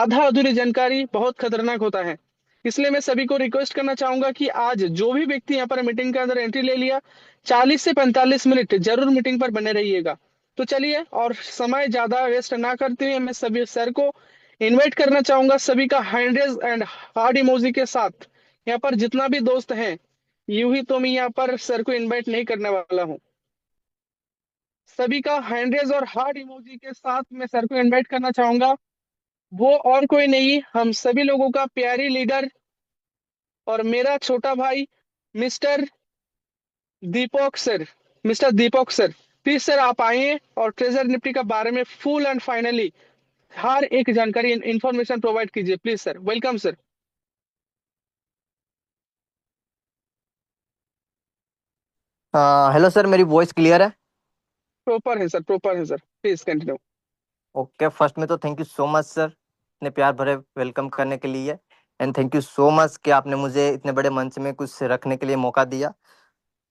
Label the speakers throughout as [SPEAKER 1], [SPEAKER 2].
[SPEAKER 1] आधा अधूरी जानकारी बहुत खतरनाक होता है। इसलिए मैं सभी को रिक्वेस्ट करना चाहूंगा कि आज जो भी व्यक्ति यहाँ पर मीटिंग के अंदर एंट्री ले लिया, 40 से 45 मिनट जरूर मीटिंग पर बने रहिएगा। तो चलिए, और समय ज्यादा वेस्ट ना करते हुए मैं सभी सर को इनवाइट करना चाहूंगा, सभी का hand raise and heart emoji के साथ। यहाँ पर जितना भी दोस्त हैं, यूं ही तो मैं यहाँ पर सर को इनवाइट नहीं करने वाला हूँ। सभी का हैंड रेज और हार्ड इमोजी के साथ मैं सर को इनवाइट करना चाहूंगा। वो और कोई नहीं, हम सभी लोगों का प्यारी लीडर और मेरा छोटा भाई, mister Deepak sir. Mister Deepak sir, please sir आप आइए और ट्रेजर निफ्टी के बारे में फुल एंड फाइनली हर एक जानकारी इंफॉर्मेशन प्रोवाइड कीजिए, please sir. Welcome sir.
[SPEAKER 2] Hello sir, मेरी वॉइस क्लियर है?
[SPEAKER 1] प्रॉपर है सर, प्रॉपर है sir, please continue.
[SPEAKER 2] Okay, first में तो thank you so much sir, इतने प्यार भरे वेलकम करने के लिए। And thank you so much कि आपने मुझे इतने बड़े मंच में कुछ रखने के लिए मौका दिया।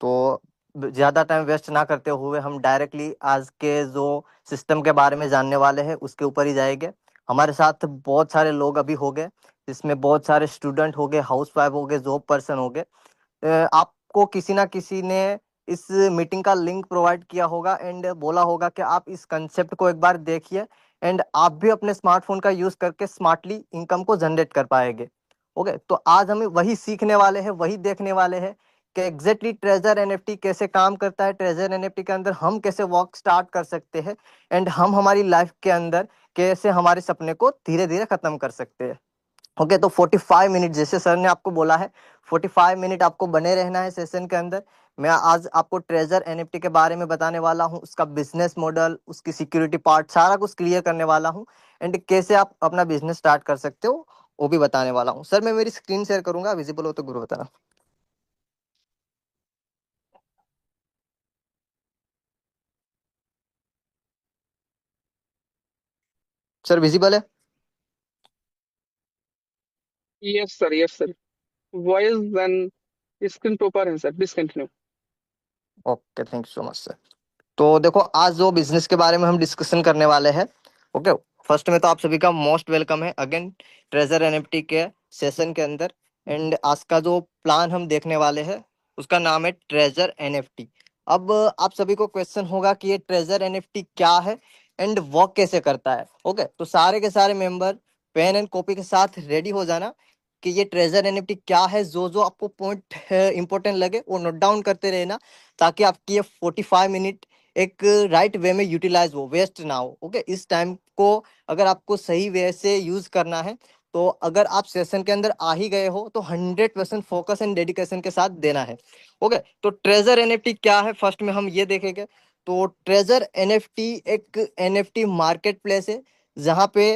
[SPEAKER 2] तो ज़्यादा टाइम वेस्ट ना करते हुए हम डायरेक्टली आज के जो सिस्टम के बारे में जानने वाले हैं उसके ऊपर ही जाएंगे। हमारे साथ बहुत सारे लोग अभी हो गए, जिसमें बहुत सारे स्टूडेंट हो गए, हाउस वाइफ हो गए, जॉब पर्सन हो गए। आपको किसी ना किसी ने इस मीटिंग का लिंक प्रोवाइड किया होगा एंड बोला होगा कि आप इस कंसेप्ट को एक बार देखिए एंड आप भी अपने स्मार्टफोन का यूज करके स्मार्टली इनकम को जनरेट कर पाएंगे। ओके, तो आज हम वही सीखने वाले हैं, वही देखने वाले हैं कि एग्जैक्टली ट्रेजर एनएफटी कैसे काम करता है, ट्रेजर एनएफटी के अंदर हम कैसे वर्क स्टार्ट कर सकते हैं एंड हम हमारी लाइफ के अंदर कैसे हमारे सपने को धीरे धीरे खत्म कर सकते हैं। ओके, तो 45 मिनट जैसे सर ने आपको बोला है, 45 मिनट आपको बने रहना है सेशन के अंदर। मैं आज आपको ट्रेजर एनएफटी के बारे में बताने वाला हूँ, उसका बिजनेस मॉडल, उसकी सिक्योरिटी पार्ट, सारा कुछ क्लियर करने वाला हूँ एंड कैसे आप अपना बिजनेस स्टार्ट कर सकते हो वो भी बताने वाला हूँ। सर मैं मेरी स्क्रीन शेयर करूंगा, विजिबल हो तो गुरु बताना। सर विजिबल है?
[SPEAKER 1] Yes sir, yes sir. Voice and screen proper है sir, please continue.
[SPEAKER 2] Okay, thank you so much sir. तो देखो, आज जो बिजनेस के बारे में हम डिस्कशन करने वाले हैं, ओके, फर्स्ट में तो आप सभी का मोस्ट वेलकम है अगेन ट्रेजर एनएफटी के सेशन के अंदर। एंड आज का जो प्लान हम देखने वाले हैं उसका नाम है ट्रेजर एनएफटी। अब आप सभी को क्वेश्चन होगा कि ये ट्रेजर एनएफटी क्या है एंड वर्क कैसे करता है। ओके, तो सारे के सारे मेंबर पेन एंड कॉपी के साथ रेडी हो जाना कि ये ट्रेजर एनएफटी क्या है। जो जो आपको पॉइंट इंपॉर्टेंट लगे वो नोट डाउन करते रहना, ताकि आपकी ये 45 मिनट एक राइट वे में यूटिलाइज हो, वेस्ट ना हो। ओके, इस टाइम को अगर आपको सही वे से यूज करना है तो अगर आप सेशन के अंदर आ ही गए हो तो 100% फोकस एंड डेडिकेशन के साथ देना है। ओके, तो ट्रेजर एनएफटी क्या है फर्स्ट में हम ये देखेंगे। तो ट्रेजर एनएफटी एक एनएफटी मार्केट प्लेस है जहाँ पे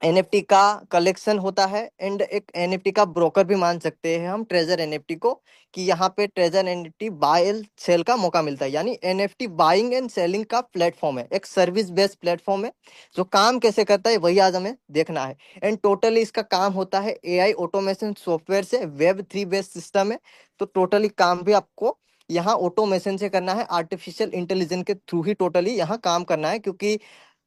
[SPEAKER 2] एनएफटी का कलेक्शन होता है एंड एक एनएफटी का ब्रोकर भी मान सकते हैं हम ट्रेजर एनएफटी को, कि यहाँ पे treasure NFT buy and sell का मौका मिलता है। यानी एनएफटी बाइंग एंड सेलिंग का प्लेटफॉर्म है, एक सर्विस बेस्ड प्लेटफॉर्म है। जो काम कैसे करता है वही आज हमें देखना है। एंड टोटली इसका काम होता है एआई ऑटोमेशन सॉफ्टवेयर से, वेब 3 बेस्ड सिस्टम है। तो टोटली काम भी आपको यहाँ ऑटोमेशन से करना है, आर्टिफिशियल इंटेलिजेंस के थ्रू ही टोटली यहाँ काम करना है। क्योंकि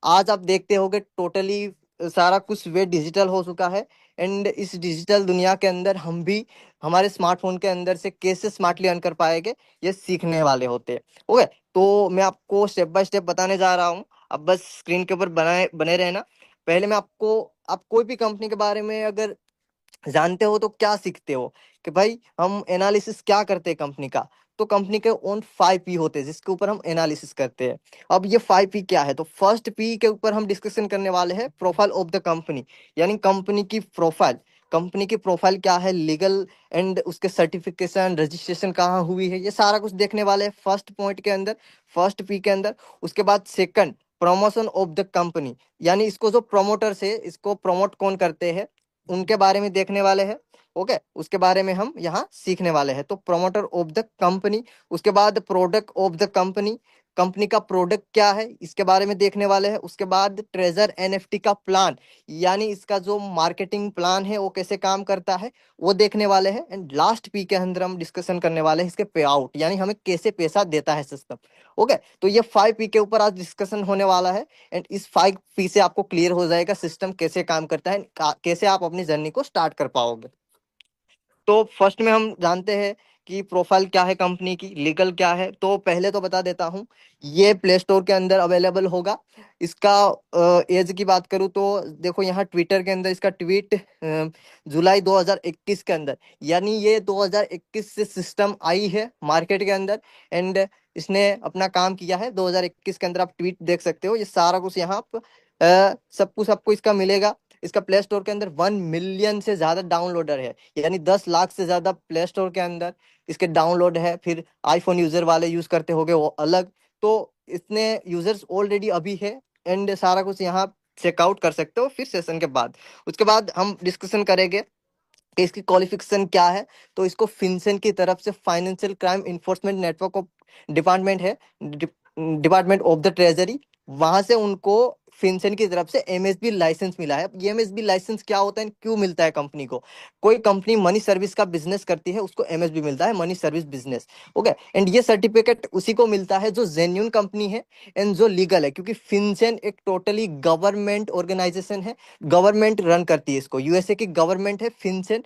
[SPEAKER 2] आज आप देखते होगे टोटली सारा कुछ वे डिजिटल हो चुका है एंड इस डिजिटल दुनिया के अंदर हम भी हमारे स्मार्टफोन के अंदर से कैसे स्मार्टली अर्न कर पाएंगे ये सीखने वाले होते हैं। ओके, तो मैं आपको स्टेप बाय स्टेप बताने जा रहा हूँ, अब बस स्क्रीन के ऊपर बनाए बने रहना। पहले मैं आपको, आप कोई भी कंपनी के बारे में अगर जानते हो तो क्या सीखते हो कि भाई हम एनालिसिस क्या करते हैं कंपनी का। तो कंपनी के ओन 5 पी होते हैं जिसके ऊपर हम एनालिसिस करते हैं। अब ये 5 पी क्या है, तो फर्स्ट पी के ऊपर हम डिस्कशन करने वाले हैं प्रोफाइल ऑफ द कंपनी। यानी कंपनी की प्रोफाइल, कंपनी की प्रोफाइल क्या है, लीगल एंड उसके सर्टिफिकेशन रजिस्ट्रेशन कहाँ हुई है, ये सारा कुछ देखने वाले हैं फर्स्ट पॉइंट के अंदर, फर्स्ट पी के अंदर। उसके बाद second, promotion of the company, यानी इसको जो प्रमोटर्स है इसको प्रमोट कौन करते हैं उनके बारे में देखने वाले हैं। ओके, उसके बारे में हम यहाँ सीखने वाले हैं। तो प्रोमोटर ऑफ द कंपनी, उसके बाद product of the company, company का प्रोडक्ट क्या है इसके बारे में देखने वाले हैं। उसके बाद ट्रेजर एनएफटी का प्लान, यानी इसका जो मार्केटिंग प्लान है वो कैसे काम करता है वो देखने वाले हैं। एंड लास्ट पी के अंदर हम डिस्कशन करने वाले हैं इसके पे आउट, यानी हमें कैसे पैसा देता है सिस्टम। ओके, तो ये 5 पी के ऊपर आज डिस्कशन होने वाला है। एंड इस 5 पी से आपको क्लियर हो जाएगा सिस्टम कैसे काम करता है, कैसे आप अपनी जर्नी को स्टार्ट कर पाओगे। तो फर्स्ट में हम जानते हैं कि प्रोफाइल क्या है कंपनी की, लीगल क्या है। तो पहले तो बता देता हूँ, ये प्ले स्टोर के अंदर अवेलेबल होगा। इसका एज की बात करूँ तो देखो यहाँ ट्विटर के अंदर इसका ट्वीट जुलाई 2021 के अंदर, यानी ये 2021 से सिस्टम आई है मार्केट के अंदर। एंड इसने अपना काम किया है 2021 के अंदर। आप ट्वीट देख सकते हो, ये सारा कुछ यहाँ सब कुछ आपको इसका मिलेगा। इसका प्ले स्टोर के अंदर 1 मिलियन से ज्यादा डाउनलोडर है, यानी 10 लाख से ज्यादा प्ले स्टोर के अंदर इसके डाउनलोड है। फिर आईफोन यूजर वाले यूज करते होंगे वो अलग। तो इतने यूजर्स ऑलरेडी अभी है। एंड सारा कुछ यहाँ चेकआउट कर सकते हो फिर सेशन के बाद। उसके बाद हम डिस्कशन करेंगे कि इसकी क्वालिफिकेशन क्या है। तो इसको फिनसेन की तरफ से financial crime enforcement network of department है, डिपार्टमेंट ऑफ द ट्रेजरी, वहां से उनको फिनसेन की तरफ से एमएसबी लाइसेंस मिला है। ये एमएसबी लाइसेंस क्या होता है, क्यों मिलता है कंपनी को? कोई कंपनी मनी सर्विस का बिजनेस करती है उसको एमएसबी मिलता है, money service business. Okay, and ये सर्टिफिकेट उसी को मिलता है जो जेन्यून कंपनी है एंड जो लीगल है, क्योंकि फिनसेन एक टोटली गवर्नमेंट ऑर्गेनाइजेशन है। गवर्नमेंट रन करती है इसको, यूएसए की गवर्नमेंट है फिनसेन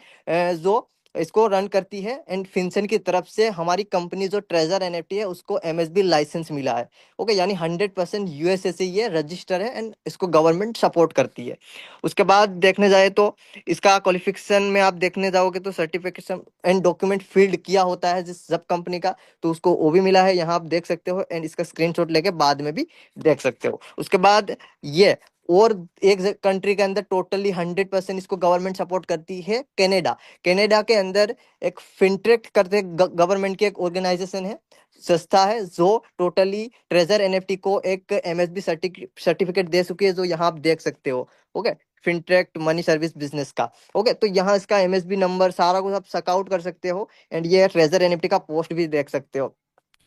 [SPEAKER 2] जो इसको रन करती है। एंड फिनसेन की तरफ से हमारी कंपनी जो ट्रेजर एनएफटी है उसको एमएसबी लाइसेंस मिला है। ओके, यानी 100% यूएसए से ये रजिस्टर है एंड इसको गवर्नमेंट सपोर्ट करती है। उसके बाद देखने जाए तो इसका क्वालिफिकेशन में आप देखने जाओगे तो सर्टिफिकेशन एंड डॉक्यूमेंट फील्ड किया होता है जिस जब कंपनी का, तो उसको वो भी मिला है, यहाँ आप देख सकते हो। एंड इसका स्क्रीनशॉट लेके बाद में भी देख सकते हो। उसके बाद ये और एक कंट्री के अंदर टोटली 100% इसको गवर्नमेंट सपोर्ट करती है, कनाडा। कनाडा के अंदर एक फिनटेक करते गवर्नमेंट की एक ऑर्गेनाइजेशन है, संस्था है, जो टोटली ट्रेजर एनएफटी को एक एमएसबी सर्टिफिकेट दे चुकी है, जो यहाँ आप देख सकते हो। Okay, fintech money service business का। ओके, तो यहाँ इसका एमएसबी नंबर सारा कुछ आप चेकआउट कर सकते हो। एंड ये ट्रेजर एनएफटी का पोस्ट भी देख सकते हो।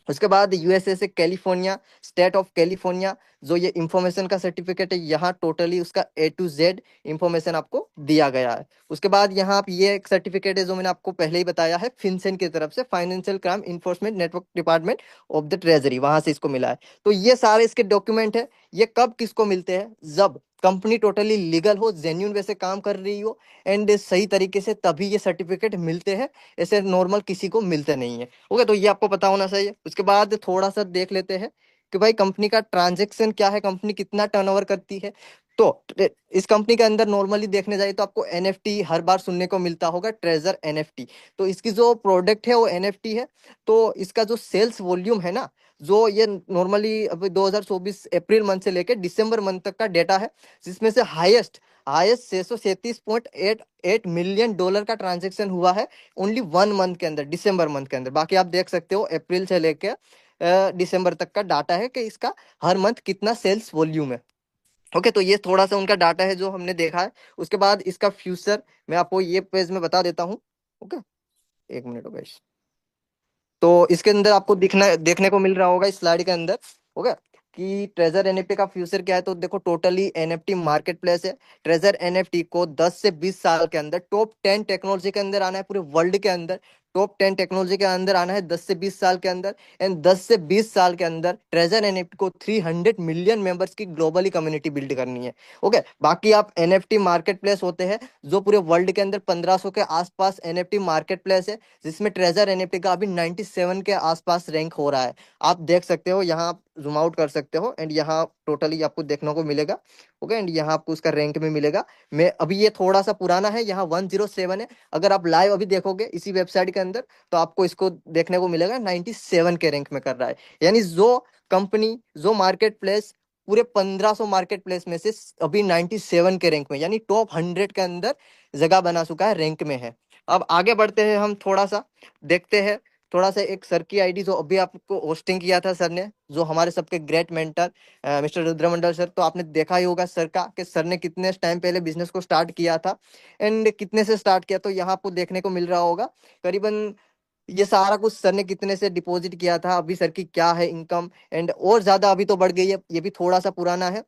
[SPEAKER 2] उसके बाद यूएसए से कैलिफोर्निया, स्टेट ऑफ कैलिफोर्निया, जो ये इंफॉर्मेशन का सर्टिफिकेट है, यहाँ टोटली उसका A to Z इंफॉर्मेशन आपको दिया गया है। उसके बाद यहाँ आप ये एक सर्टिफिकेट है जो मैंने आपको पहले ही बताया है, फिनसेन की तरफ से financial crime enforcement network department of the treasury, वहां से इसको मिला है। तो ये सारे इसके डॉक्यूमेंट है। ये कब किसको मिलते हैं? जब कंपनी टोटली लीगल हो, जेन्यून वैसे काम कर रही हो एंड सही तरीके से, तभी ये सर्टिफिकेट मिलते हैं। ऐसे नॉर्मल किसी को मिलते नहीं है। ओके, तो ये आपको पता होना चाहिए। उसके बाद थोड़ा सा देख लेते हैं कि भाई कंपनी का ट्रांजैक्शन क्या है, कंपनी कितना टर्नओवर करती है। तो इस कंपनी के अंदर नॉर्मली देखने जाए तो आपको एनएफटी हर बार सुनने को मिलता होगा, ट्रेजर एनएफटी। तो इसकी जो प्रोडक्ट है वो एनएफटी है। तो इसका जो सेल्स वॉल्यूम है ना, जो ये नॉर्मली अभी 2024 अप्रैल मंथ से लेकर दिसंबर मंथ तक का डेटा है, जिसमें से हाईएस्ट हाईएस्ट 637.88 मिलियन डॉलर का ट्रांजेक्शन हुआ है ओनली 1 मंथ के अंदर, दिसंबर मंथ के अंदर। बाकी आप देख सकते हो अप्रैल से लेके दिसंबर तक का डाटा है कि इसका हर मंथ कितना सेल्स वॉल्यूम है। ओके, तो ये थोड़ा सा उनका डाटा है जो हमने देखा है। उसके बाद इसका फ्यूचर मैं आपको ये पेज में बता देता हूँ। ओके, 1 मिनट हो गई। तो इसके अंदर आपको दिखना देखने को मिल रहा होगा इस स्लाइड के अंदर। ओके, कि ट्रेजर एनएफटी का फ्यूचर क्या है। तो देखो टोटली एनएफटी मार्केट प्लेस है। ट्रेजर एनएफटी को 10 से 20 साल के अंदर टॉप 10 टेक्नोलॉजी के अंदर आना है, पूरे वर्ल्ड के अंदर टॉप 10 टेक्नोलॉजी के अंदर आना है 10 से 20 साल के अंदर। एंड 10 से 20 साल के अंदर ट्रेजर एनएफटी को 300 मिलियन मेंबर्स की ग्लोबली कम्युनिटी बिल्ड करनी है। ओके, बाकी आप एनएफटी मार्केट प्लेस होते हैं जो पूरे वर्ल्ड के अंदर 1500 के आसपास एनएफटी मार्केट प्लेस है, जिसमें ट्रेजर एनएफटी का अभी 97 के आसपास रैंक हो रहा है। आप देख सकते हो, यहाँ आप जूम आउट कर सकते हो एंड यहाँ टोटली आपको देखने को मिलेगा। ओके, एंड यहाँ आपको उसका रैंक में मिलेगा। मैं अभी ये थोड़ा सा पुराना है, यहाँ 107 है। अगर आप लाइव अभी देखोगे इसी वेबसाइट के अंदर तो आपको इसको देखने को मिलेगा 97 के रैंक में कर रहा है। यानी जो कंपनी, जो मार्केट प्लेस पूरे 1500 मार्केट प्लेस में से अभी 97 के रैंक में, यानी टॉप 100 के अंदर जगह बना चुका है, रैंक में है। अब आगे बढ़ते हैं, हम थोड़ा सा देखते हैं थोड़ा सा एक सर की आईडी जो अभी आपको होस्टिंग किया था सर ने, जो हमारे सबके ग्रेट मेंटर मिस्टर रुद्रमंडल सर। तो आपने देखा ही होगा सर का कि सर ने कितने टाइम पहले बिजनेस को स्टार्ट किया था एंड कितने से स्टार्ट किया। तो यहाँ आपको देखने को मिल रहा होगा करीबन ये सारा कुछ सर ने कितने से डिपॉजिट किया था, अभी सर की क्या है इनकम, एंड और ज्यादा अभी तो बढ़ गई है, ये भी थोड़ा सा पुराना है।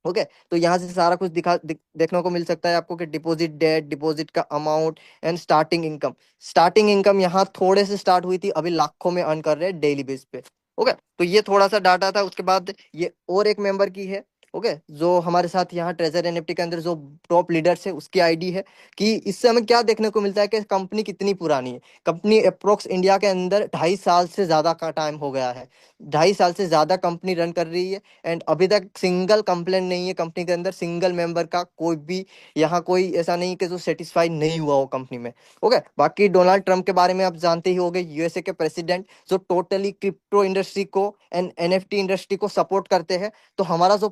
[SPEAKER 2] ओके, तो यहाँ से सारा कुछ देखने को मिल सकता है आपको कि डिपॉजिट डेट, डिपॉजिट का amount and starting income. Starting income यहाँ थोड़े से स्टार्ट हुई थी, अभी लाखों में अर्न कर रहे हैं डेली बेस पे। ओके, तो ये थोड़ा सा डाटा था। उसके बाद ये और एक मेंबर की है, ओके, जो हमारे साथ यहाँ ट्रेजर एनएफटी के अंदर जो टॉप लीडर्स है उसकी आईडी है, कि इससे हमें क्या देखने को मिलता है कि कंपनी कितनी पुरानी है। कंपनी अप्रोक्स इंडिया के अंदर 2.5 साल से ज्यादा का टाइम हो गया है, 2.5 साल से ज्यादा कंपनी रन कर रही है। एंड अभी तक सिंगल कंप्लेंट नहीं है कंपनी के अंदर, सिंगल मेंबर का कोई भी यहाँ कोई ऐसा नहीं कि जो सेटिस्फाई नहीं हुआ हो कंपनी में। ओके, बाकी डोनाल्ड ट्रंप के बारे में आप जानते ही होंगे, यूएसए के प्रेसिडेंट, जो टोटली क्रिप्टो इंडस्ट्री को एंड एनएफटी इंडस्ट्री को सपोर्ट करते हैं। तो हमारा जो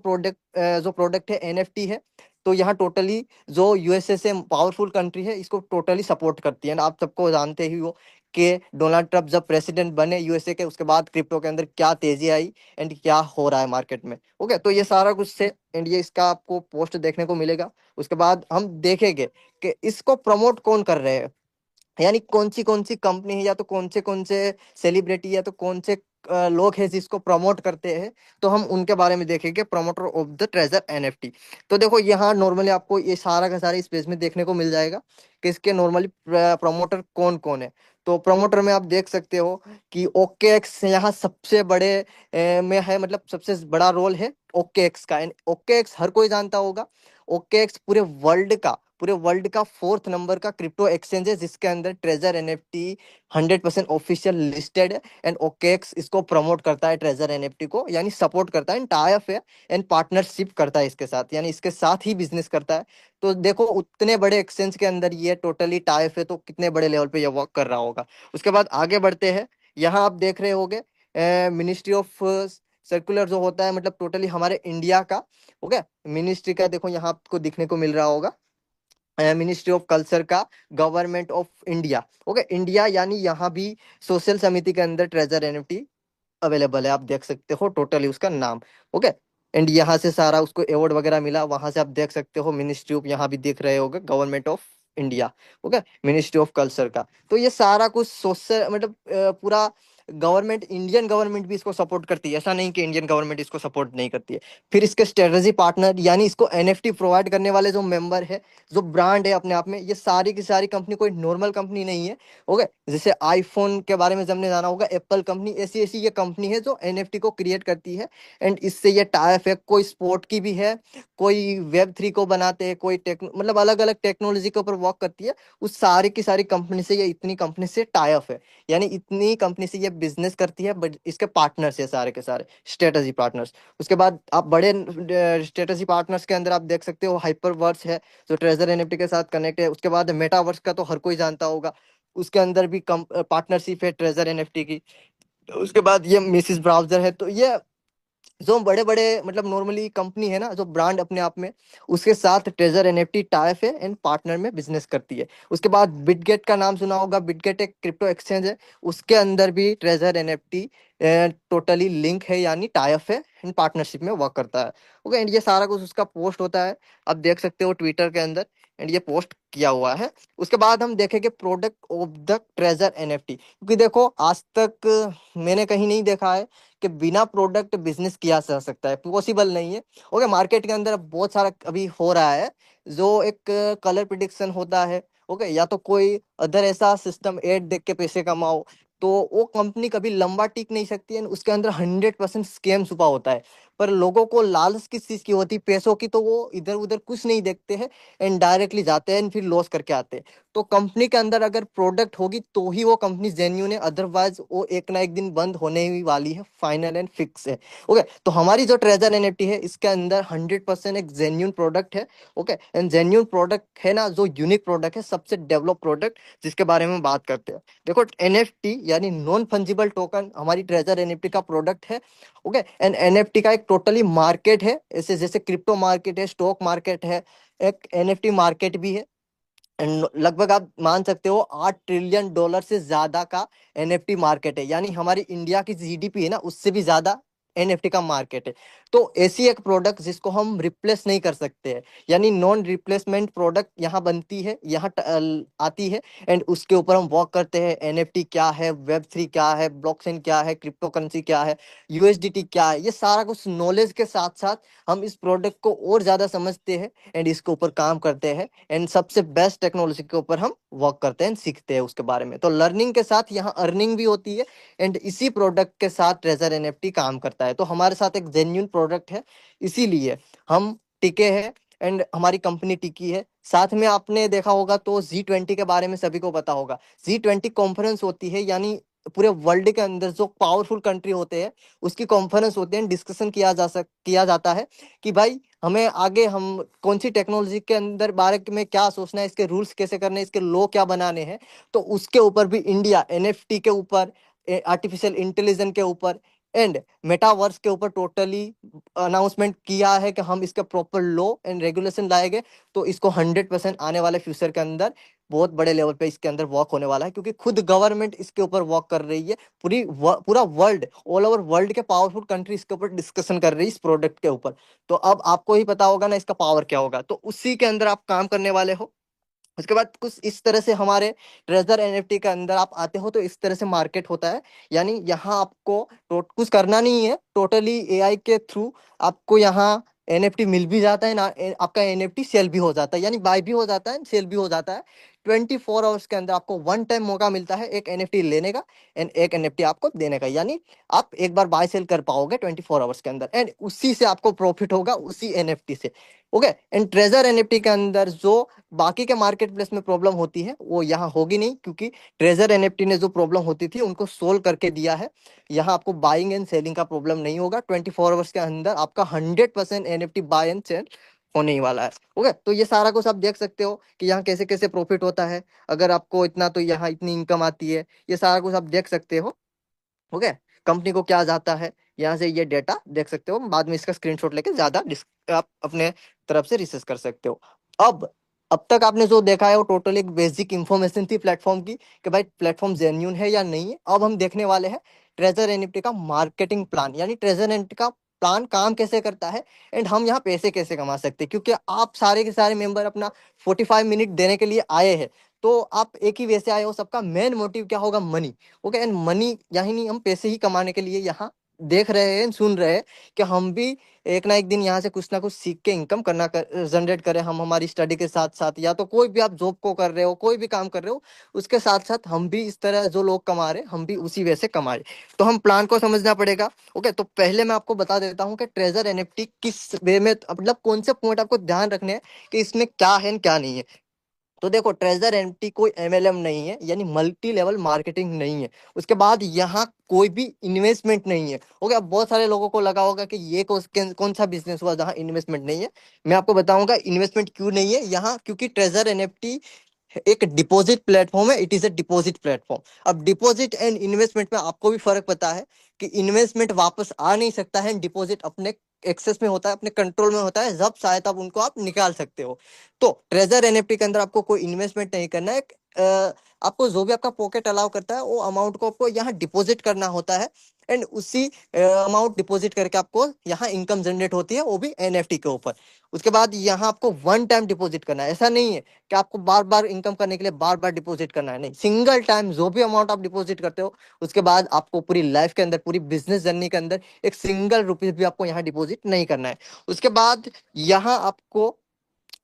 [SPEAKER 2] प्रोडक्ट है एनएफटी है, तो यहाँ टोटली जो यूएसए से पावरफुल कंट्री है इसको टोटली सपोर्ट करती है। And आप सबको जानते ही हो कि डोनाल्ड ट्रंप जब प्रेसिडेंट बने यूएसए के, उसके बाद क्रिप्टो के अंदर क्या तेजी आई एंड क्या हो रहा है मार्केट में। ओके, तो ये सारा कुछ से एंड ये इसका आपको पोस्ट देखने को मिलेगा। उसके बाद हम देखेंगे कि इसको प्रमोट कौन कर रहे हैं, यानी कौन सी कंपनी है, या तो कौन से सेलिब्रिटी, या तो कौन से लोग हैं जिसको प्रमोट करते हैं। तो हम उनके बारे में देखेंगे, promoter of the treasure NFT. तो देखो यहाँ नॉर्मली आपको ये सारा का सारा इस पेज में देखने को मिल जाएगा कि इसके नॉर्मली प्रमोटर कौन कौन है। तो प्रमोटर में आप देख सकते हो कि ओकेएक्स यहाँ सबसे बड़े में है, मतलब सबसे बड़ा रोल है ओकेएक्स का। ओकेएक्स हर कोई जानता होगा, ओकेएक्स पूरे वर्ल्ड का 4th नंबर का क्रिप्टो एक्सचेंज है, जिसके अंदर ट्रेजर एनएफटी 100% ऑफिशियल लिस्टेड है। एंड ओकेएक्स इसको प्रमोट करता है, ट्रेजर एनएफटी को, यानी सपोर्ट करता है, टाई अप है एंड पार्टनरशिप करता है इसके साथ, यानी इसके साथ ही बिजनेस करता है। तो देखो उतने बड़े एक्सचेंज के अंदर ये टोटली टाई अप है, तो कितने बड़े लेवल पे ये वर्क कर रहा होगा। उसके बाद आगे बढ़ते हैं, यहाँ आप देख रहे होगे मिनिस्ट्री ऑफ सर्कुलर जो होता है, मतलब टोटली हमारे इंडिया का। ओके, मिनिस्ट्री का देखो यहाँ आपको दिखने को मिल रहा होगा, मिनिस्ट्री ऑफ कल्चर का, government of India. Okay, India यानी यहाँ भी सोशल समिति के अंदर ट्रेजर एनएफटी अवेलेबल है, आप देख सकते हो टोटली उसका नाम। ओके, एंड यहाँ से सारा उसको अवार्ड वगैरह मिला, वहां से आप देख सकते हो मिनिस्ट्री ऑफ, यहाँ भी देख रहे होगे government of India. Okay, ministry of culture का। तो ये सारा कुछ सोशल, मतलब पूरा गवर्नमेंट, इंडियन गवर्नमेंट भी इसको सपोर्ट करती है, ऐसा नहीं कि इंडियन गवर्नमेंट इसको सपोर्ट नहीं करती है। फिर इसके स्ट्रेटजी पार्टनर, यानी इसको एनएफटी प्रोवाइड करने वाले जो मेंबर है, जो ब्रांड है अपने आप में, ये सारी की सारी कंपनी कोई नॉर्मल कंपनी नहीं है। ओके, जैसे आईफोन के बारे में हमने जाना होगा, एप्पल कंपनी, ऐसी ऐसी ये कंपनी है जो एनएफटी को क्रिएट करती है। एंड इससे ये टाइप है, कोई स्पोर्ट की भी है, कोई वेब 3 को बनाते हैं, कोई मतलब अलग अलग टेक्नोलॉजी के ऊपर वर्क करती है। उस सारी की सारी कंपनी से, ये इतनी कंपनी से टाइप है, यानी इतनी कंपनी से ये बिजनेस करती है। बट इसके पार्टनर्स है सारे के सारे स्ट्रेटजी पार्टनर्स। उसके बाद आप बड़े स्ट्रेटजी पार्टनर्स के अंदर आप देख सकते हो हाइपरवर्स है, जो ट्रेजर एनएफटी के साथ कनेक्ट है। उसके बाद मेटावर्स का तो हर कोई जानता होगा, उसके अंदर भी पार्टनरशिप है ट्रेजर एनएफटी की। उसके बाद ये मिसिस ब्राउजर है। तो ये जो बड़े बड़े, मतलब नॉर्मली कंपनी है ना, जो ब्रांड अपने आप में, उसके साथ ट्रेजर एनएफटी टाइप है एंड पार्टनर में बिजनेस करती है। उसके बाद बिटगेट का नाम सुना होगा, बिटगेट एक क्रिप्टो एक्सचेंज है, उसके अंदर भी ट्रेजर एनएफटी टोटली लिंक है, यानी टाइप है एंड पार्टनरशिप में वर्क करता है। ओके, एंड ये सारा कुछ उसका पोस्ट होता है, आप देख सकते हो ट्विटर के अंदर, एंड ये पोस्ट किया हुआ है। उसके बाद हम देखेंगे product of the treasure NFT, क्योंकि देखो आज तक मैंने कहीं नहीं देखा है कि बिना प्रोडक्ट बिजनेस किया जा सकता है, पॉसिबल नहीं है। ओके, मार्केट के अंदर अब बहुत सारा अभी हो रहा है, जो एक कलर प्रिडिक्शन होता है। ओके, या तो कोई अदर ऐसा सिस्टम, एड देख के पैसे कमाओ, तो वो कंपनी कभी लंबा टिक नहीं सकती है, उसके अंदर 100% स्कैम छुपा होता है। पर लोगों को लालच किस चीज की होती है, पैसों की, तो वो इधर उधर कुछ नहीं देखते हैं एंड डायरेक्टली जाते हैं फिर लॉस करके आते हैं। तो कंपनी के अंदर अगर प्रोडक्ट होगी तो ही वो कंपनी जेन्यून है, अदरवाइज वो एक ना एक दिन बंद होने ही वाली है, फाइनल एंड फिक्स है। ओके, तो हमारी जो ट्रेजर एनएफटी है, इसके अंदर 100% एक जेन्यून प्रोडक्ट है। ओके, एंड जेन्यून प्रोडक्ट है ना, जो यूनिक प्रोडक्ट है, सबसे डेवलप प्रोडक्ट, जिसके बारे में बात करते हैं। देखो एनएफटी यानी नॉन फंजिबल टोकन हमारी ट्रेजर एनएफटी का प्रोडक्ट है। ओके, एंड एनएफटी का एक टोटली मार्केट है, ऐसे जैसे क्रिप्टो मार्केट है, स्टॉक मार्केट है, एक एनएफटी मार्केट भी है। लगभग आप मान सकते हो $8 ट्रिलियन से ज्यादा का एनएफटी मार्केट है, यानी हमारी इंडिया की जीडीपी है ना, उससे भी ज्यादा एनएफटी का मार्केट है। तो ऐसी एक प्रोडक्ट जिसको हम रिप्लेस नहीं कर सकते हैं, यानी नॉन रिप्लेसमेंट प्रोडक्ट यहाँ बनती है, यहाँ आती है, एंड उसके ऊपर हम वर्क करते हैं। एनएफटी क्या है, वेब 3 क्या है, ब्लॉकचेन क्या है, क्रिप्टो करेंसी क्या है, यूएसडीटी क्या है, ये सारा कुछ नॉलेज के साथ साथ हम इस प्रोडक्ट को और ज्यादा समझते हैं एंड इसके ऊपर काम करते हैं, एंड सबसे बेस्ट टेक्नोलॉजी के ऊपर हम वर्क करते हैं, सीखते हैं उसके बारे में। तो लर्निंग के साथ यहाँ अर्निंग भी होती है, एंड इसी प्रोडक्ट के साथ ट्रेजर एनएफटी काम करता है। तो हमारे साथ एक जेन्यून प्रोडक्ट है, इसीलिए हम टिके हैं एंड हमारी कंपनी टिकी है। साथ में आपने देखा होगा तो G20 के बारे में सभी को पता होगा। G20 कॉन्फ्रेंस होती है, यानी पूरे वर्ल्ड के अंदर जो पावरफुल कंट्री होते हैं उसकी कॉन्फ्रेंस होते हैं, डिस्कशन किया जाता है कि भाई हमें आगे हम कौन सी टेक्नोलॉजी के अंदर बारे में क्या सोचना है, इसके रूल्स कैसे करने हैं, इसके लॉ क्या बनाने हैं। तो उसके ऊपर भी इंडिया एनएफटी के ऊपर, आर्टिफिशियल इंटेलिजेंस के ऊपर एंड मेटावर्स के ऊपर टोटली अनाउंसमेंट किया है कि हम इसका प्रॉपर लॉ एंड रेगुलेशन लाएंगे। तो इसको 100% आने वाले फ्यूचर के अंदर बहुत बड़े लेवल पे इसके अंदर वर्क होने वाला है, क्योंकि खुद गवर्नमेंट इसके ऊपर वर्क कर रही है। पूरा वर्ल्ड, ऑल ओवर वर्ल्ड के पावरफुल कंट्री इसके ऊपर डिस्कशन कर रही है इस प्रोडक्ट के ऊपर। तो अब आपको ही पता होगा ना इसका पावर क्या होगा, तो उसी के अंदर आप काम करने वाले हो। उसके बाद कुछ इस तरह से हमारे ट्रेजर एनएफटी के अंदर आप आते हो, तो इस तरह से मार्केट होता है। यानी यहाँ आपको कुछ करना नहीं है, टोटली एआई के थ्रू आपको यहाँ एनएफटी मिल भी जाता है ना, आपका एनएफटी सेल भी हो जाता है, यानी बाय भी हो जाता है, सेल भी हो जाता है। 24 आवर्स के अंदर आपको वन टाइम मौका मिलता है एक एनएफटी लेने का एंड एक एनएफटी आपको देने का, यानी आप एक बार बाय सेल कर पाओगे 24 आवर्स के अंदर, एंड उसी से आपको प्रॉफिट होगा, उसी एनएफटी से। ओके, एंड ट्रेजर एनएफटी के अंदर जो बाकी के मार्केट प्लेस में प्रॉब्लम होती है वो यहाँ होगी नहीं, क्योंकि ट्रेजर एनएफटी ने जो प्रॉब्लम होती थी उनको सोल्व करके दिया है। यहाँ आपको बाइंग एंड सेलिंग का प्रॉब्लम नहीं होगा, 24 आवर्स के अंदर आपका 100% एनएफटी बाय एंड सेल होने ही वाला है। ओके, तो ये सारा कुछ आप देख सकते हो कि यहाँ कैसे कैसे प्रॉफिट होता है, अगर आपको इतना तो यहाँ इतनी इनकम आती है, ये सारा कुछ आप देख सकते हो। ओके, कंपनी को क्या जाता है, यहाँ से ये डेटा देख सकते हो, बाद में इसका स्क्रीनशॉट लेके ज्यादा आप अपने तरफ से रिसर्च कर सकते हो। अब तक आपने जो देखा है वो टोटल एक बेसिक इंफॉर्मेशन थी प्लेटफॉर्म की, कि भाई प्लेटफॉर्म जेन्यून है या नहीं है। अब हम देखने वाले हैं ट्रेजर एनएफटी का मार्केटिंग प्लान, यानी ट्रेजर एनएफटी का प्लान काम कैसे करता है एंड हम यहाँ पैसे कैसे कमा सकते हैं, क्योंकि आप सारे के सारे मेंबर अपना 45 मिनट देने के लिए आए हैं। तो आप एक ही वैसे आए हो, सबका मेन मोटिव क्या होगा, मनी। ओके, एंड मनी यही नहीं, हम पैसे ही कमाने के लिए यहाँ देख रहे हैं, सुन रहे हैं कि हम भी एक ना एक दिन यहाँ से कुछ ना कुछ सीख के इनकम जनरेट करें, हम हमारी स्टडी के साथ साथ, या तो कोई भी आप जॉब को कर रहे हो, कोई भी काम कर रहे हो, उसके साथ साथ हम भी इस तरह जो लोग कमा रहे हैं हम भी उसी वजह से कमाए। तो हम प्लान को समझना पड़ेगा। ओके, तो पहले मैं आपको बता देता हूँ कि ट्रेजर एनएफटी किस वे में, मतलब कौन से पॉइंट आपको ध्यान रखने हैं कि इसमें क्या है क्या नहीं है। तो देखो, ट्रेजर एनएफटी कोई एमएलएम नहीं है, यानी मल्टी लेवल मार्केटिंग नहीं है। उसके बाद यहाँ कोई भी इन्वेस्टमेंट नहीं है। ओके, अब बहुत सारे लोगों को लगा होगा कि ये कौन सा बिजनेस हुआ जहाँ इन्वेस्टमेंट नहीं है। मैं आपको बताऊंगा इन्वेस्टमेंट क्यों नहीं है यहाँ, क्योंकि ट्रेजर एनएफटी एक डिपॉजिट प्लेटफॉर्म है, it is a deposit platform. अब डिपॉजिट एंड इन्वेस्टमेंट में आपको भी फर्क पता है कि इन्वेस्टमेंट वापस आ नहीं सकता है, डिपॉजिट अपने एक्सेस में होता है, अपने कंट्रोल में होता है, जब चाहे तब उनको आप निकाल सकते हो। तो ट्रेजर एनएफटी के अंदर आपको कोई इन्वेस्टमेंट नहीं करना है। आपको जो भी आपका पॉकेट अलाउ करता है वो अमाउंट को आपको यहाँ डिपॉजिट करना होता है, एंड उसी अमाउंट डिपॉजिट करके आपको यहाँ इनकम जनरेट होती है, वो भी एनएफटी के ऊपर। उसके बाद यहाँ आपको वन टाइम डिपॉजिट करना है, ऐसा नहीं है कि आपको बार बार इनकम करने के लिए बार बार डिपॉजिट करना है, नहीं, सिंगल टाइम जो भी अमाउंट आप डिपॉजिट करते हो उसके बाद आपको पूरी लाइफ के अंदर, पूरी बिजनेस जर्नी के अंदर एक सिंगल रुपीज भी आपको यहाँ डिपॉजिट नहीं करना है। उसके बाद यहाँ आपको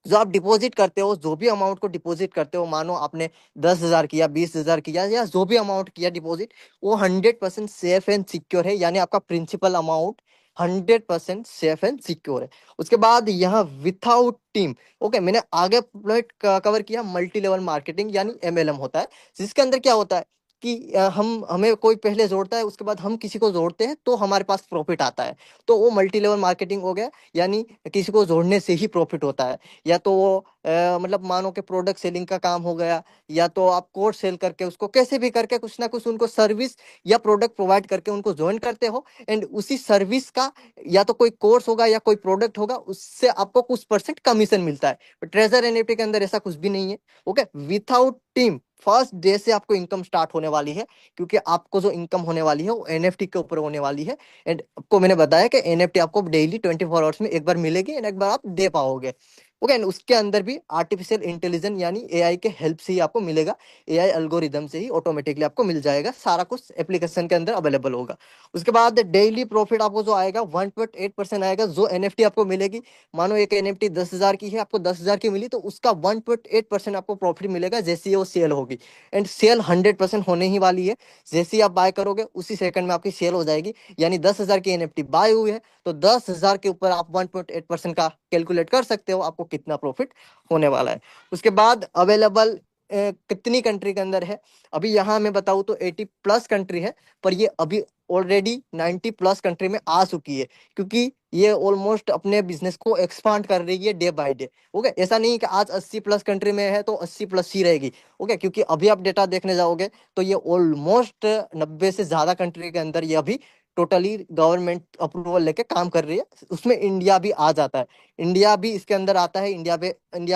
[SPEAKER 2] जो आप डिपॉजिट करते हो, जो भी अमाउंट को डिपॉजिट करते हो, मानो आपने 10,000 किया, 20,000 किया, या जो भी अमाउंट किया डिपॉजिट, वो 100% सेफ एंड सिक्योर है, यानी आपका principal amount 100% safe and secure है। उसके बाद यहाँ विथआउट टीम, ओके, मैंने आगे पॉइंट कवर किया मल्टी लेवल मार्केटिंग, यानी एमएलएम होता है, जिसके अंदर क्या होता है कि हम हमें कोई पहले जोड़ता है, उसके बाद हम किसी को जोड़ते हैं तो हमारे पास प्रॉफिट आता है। तो वो मल्टी लेवल मार्केटिंग हो गया, यानी किसी को जोड़ने से ही प्रॉफिट होता है। या तो वो मतलब मानो कि प्रोडक्ट सेलिंग का काम हो गया, या तो आप कोर्स सेल करके उसको कैसे भी करके कुछ ना कुछ उनको सर्विस या प्रोडक्ट प्रोवाइड करके उनको ज्वाइन करते हो, एंड उसी सर्विस का या तो कोई कोर्स होगा या कोई प्रोडक्ट होगा, उससे आपको कुछ परसेंट कमीशन मिलता है। ट्रेजर एनएफटी के अंदर ऐसा कुछ भी नहीं है। Okay, without team first day से आपको इनकम स्टार्ट होने वाली है, क्योंकि आपको जो इनकम होने वाली है वो एनएफटी के ऊपर होने वाली है। एंड आपको मैंने बताया कि एनएफटी आपको डेली 24 आवर्स में एक बार मिलेगी एंड एक बार आप दे पाओगे। ओके, एंड उसके अंदर भी आर्टिफिशियल इंटेलिजेंस यानी एआई के हेल्प से ही आपको मिलेगा। एआई अल्गोरिदम से ही ऑटोमेटिकली आपको मिल जाएगा, सारा कुछ एप्लीकेशन के अंदर अवेलेबल होगा। उसके बाद डेली प्रॉफिट आपको जो आएगा 1.8% आएगा, जो एनएफटी आपको मिलेगी। मानो एक एनएफटी 10,000 की है, आपको 10,000 की मिली, तो उसका 1.8% आपको प्रॉफिट मिलेगा जैसे ही वो सेल होगी। एंड सेल 100% होने ही वाली है। जैसे ही आप बाय करोगे उसी सेकंड में आपकी सेल हो जाएगी। यानी 10,000 की एनएफटी बाय हुई है, तो 10,000 के ऊपर आप 1.8% का कैलकुलेट कर सकते हो आपको कितना प्रॉफिट होने वाला है। उसके बाद अवेलेबल कितनी कंट्री के अंदर है, अभी यहाँ मैं बताऊँ तो 80+ कंट्री है, पर ये अभी ऑलरेडी 90+ कंट्री में आ चुकी है, क्योंकि ये ऑलमोस्ट अपने बिजनेस को एक्सपांड कर रही है डे बाय डे। ओके, ऐसा नहीं कि आज 80+ कंट्री में है तो 80+ ही रहेगी। ओके, क्योंकि अभी आप डेटा देखने जाओगे तो ये ऑलमोस्ट 90 से ज्यादा कंट्री के अंदर ये अभी टोटली गवर्नमेंट अप्रूवल लेके काम कर रही है। उसमें इंडिया भी आ जाता है, इंडिया भी इसके अंदर आता है। इंडिया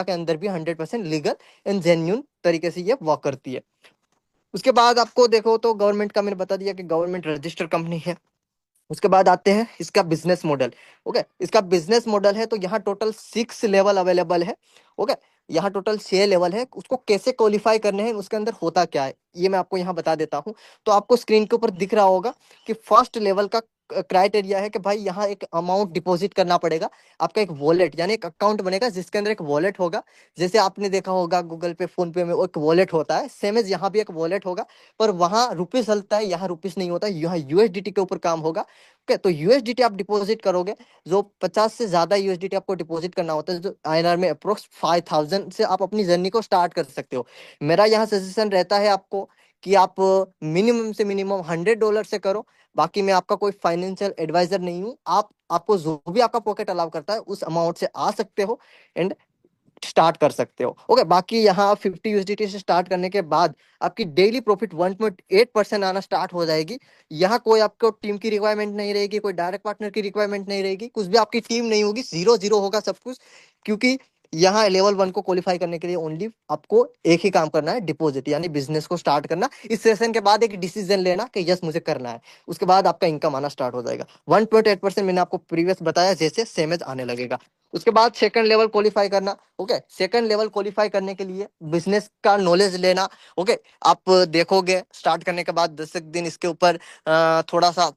[SPEAKER 2] के अंदर भी 100% लीगल एंड जेन्यून तरीके से ये वर्क करती है। उसके बाद आपको देखो तो गवर्नमेंट का मैंने बता दिया कि गवर्नमेंट रजिस्टर्ड कंपनी है। उसके बाद आते हैं इसका बिजनेस मॉडल। ओके, इसका बिजनेस मॉडल है तो यहाँ टोटल 6 लेवल अवेलेबल है। ओके, यहाँ टोटल 6 लेवल है, उसको कैसे क्वालिफाई करने हैं, उसके अंदर होता क्या है ये मैं आपको यहाँ बता देता हूँ। तो आपको स्क्रीन के ऊपर दिख रहा होगा कि फर्स्ट लेवल का क्राइटेरिया है कि भाई यहाँ एक अमाउंट डिपॉजिट करना पड़ेगा। आपका एक वॉलेट यानी एक अकाउंट बनेगा जिसके अंदर एक वॉलेट होगा। जैसे आपने देखा होगा गूगल पे, फोन पे में एक वॉलेट होता है, सेम एज यहाँ भी एक वॉलेट होगा, पर वहाँ रुपीस चलता है, यहाँ रुपीस नहीं होता, यहाँ यूएसडीटी के ऊपर काम होगा। ओके, तो यूएसडीटी आप डिपॉजिट करोगे, जो 50 से ज्यादा यूएसडीटी आपको डिपॉजिट करना होता है, जो आईएनआर में अप्रोक्स 5,000 से आप अपनी जर्नी को स्टार्ट कर सकते हो। मेरा यहाँ सजेशन रहता है आपको कि आप मिनिमम से मिनिमम $100 से करो। बाकी मैं आपका कोई फाइनेंशियल एडवाइजर नहीं हूँ, आपको जो भी आपका पॉकेट अलाउ करता है उस अमाउंट से आ सकते हो एंड स्टार्ट कर सकते हो। ओके, बाकी यहाँ 50 USDT से स्टार्ट करने के बाद आपकी डेली प्रॉफिट 1.8% आना स्टार्ट हो जाएगी। यहाँ कोई आपको टीम की रिक्वायरमेंट नहीं रहेगी, कोई डायरेक्ट पार्टनर की रिक्वायरमेंट नहीं रहेगी, कुछ भी आपकी टीम नहीं होगी, 0-0 होगा सब कुछ। क्योंकि यहाँ लेवल 1 को क्वालिफाई करने के लिए ओनली आपको एक ही काम करना है, डिपॉजिट यानी बिजनेस को स्टार्ट करना। इस सेशन के बाद एक डिसीजन लेना कि यस मुझे करना है, उसके बाद आपका इनकम आना स्टार्ट हो जाएगा। 1.8% मैंने आपको प्रीवियस बताया, जैसे सेमेज आने लगेगा। उसके बाद सेकंड लेवल क्वालिफाई करना। ओके, सेकंड लेवल क्वालिफाई करने के लिए बिजनेस का नॉलेज लेना। ओके, आप देखोगे स्टार्ट करने के बाद 10 दिन इसके ऊपर थोड़ा सा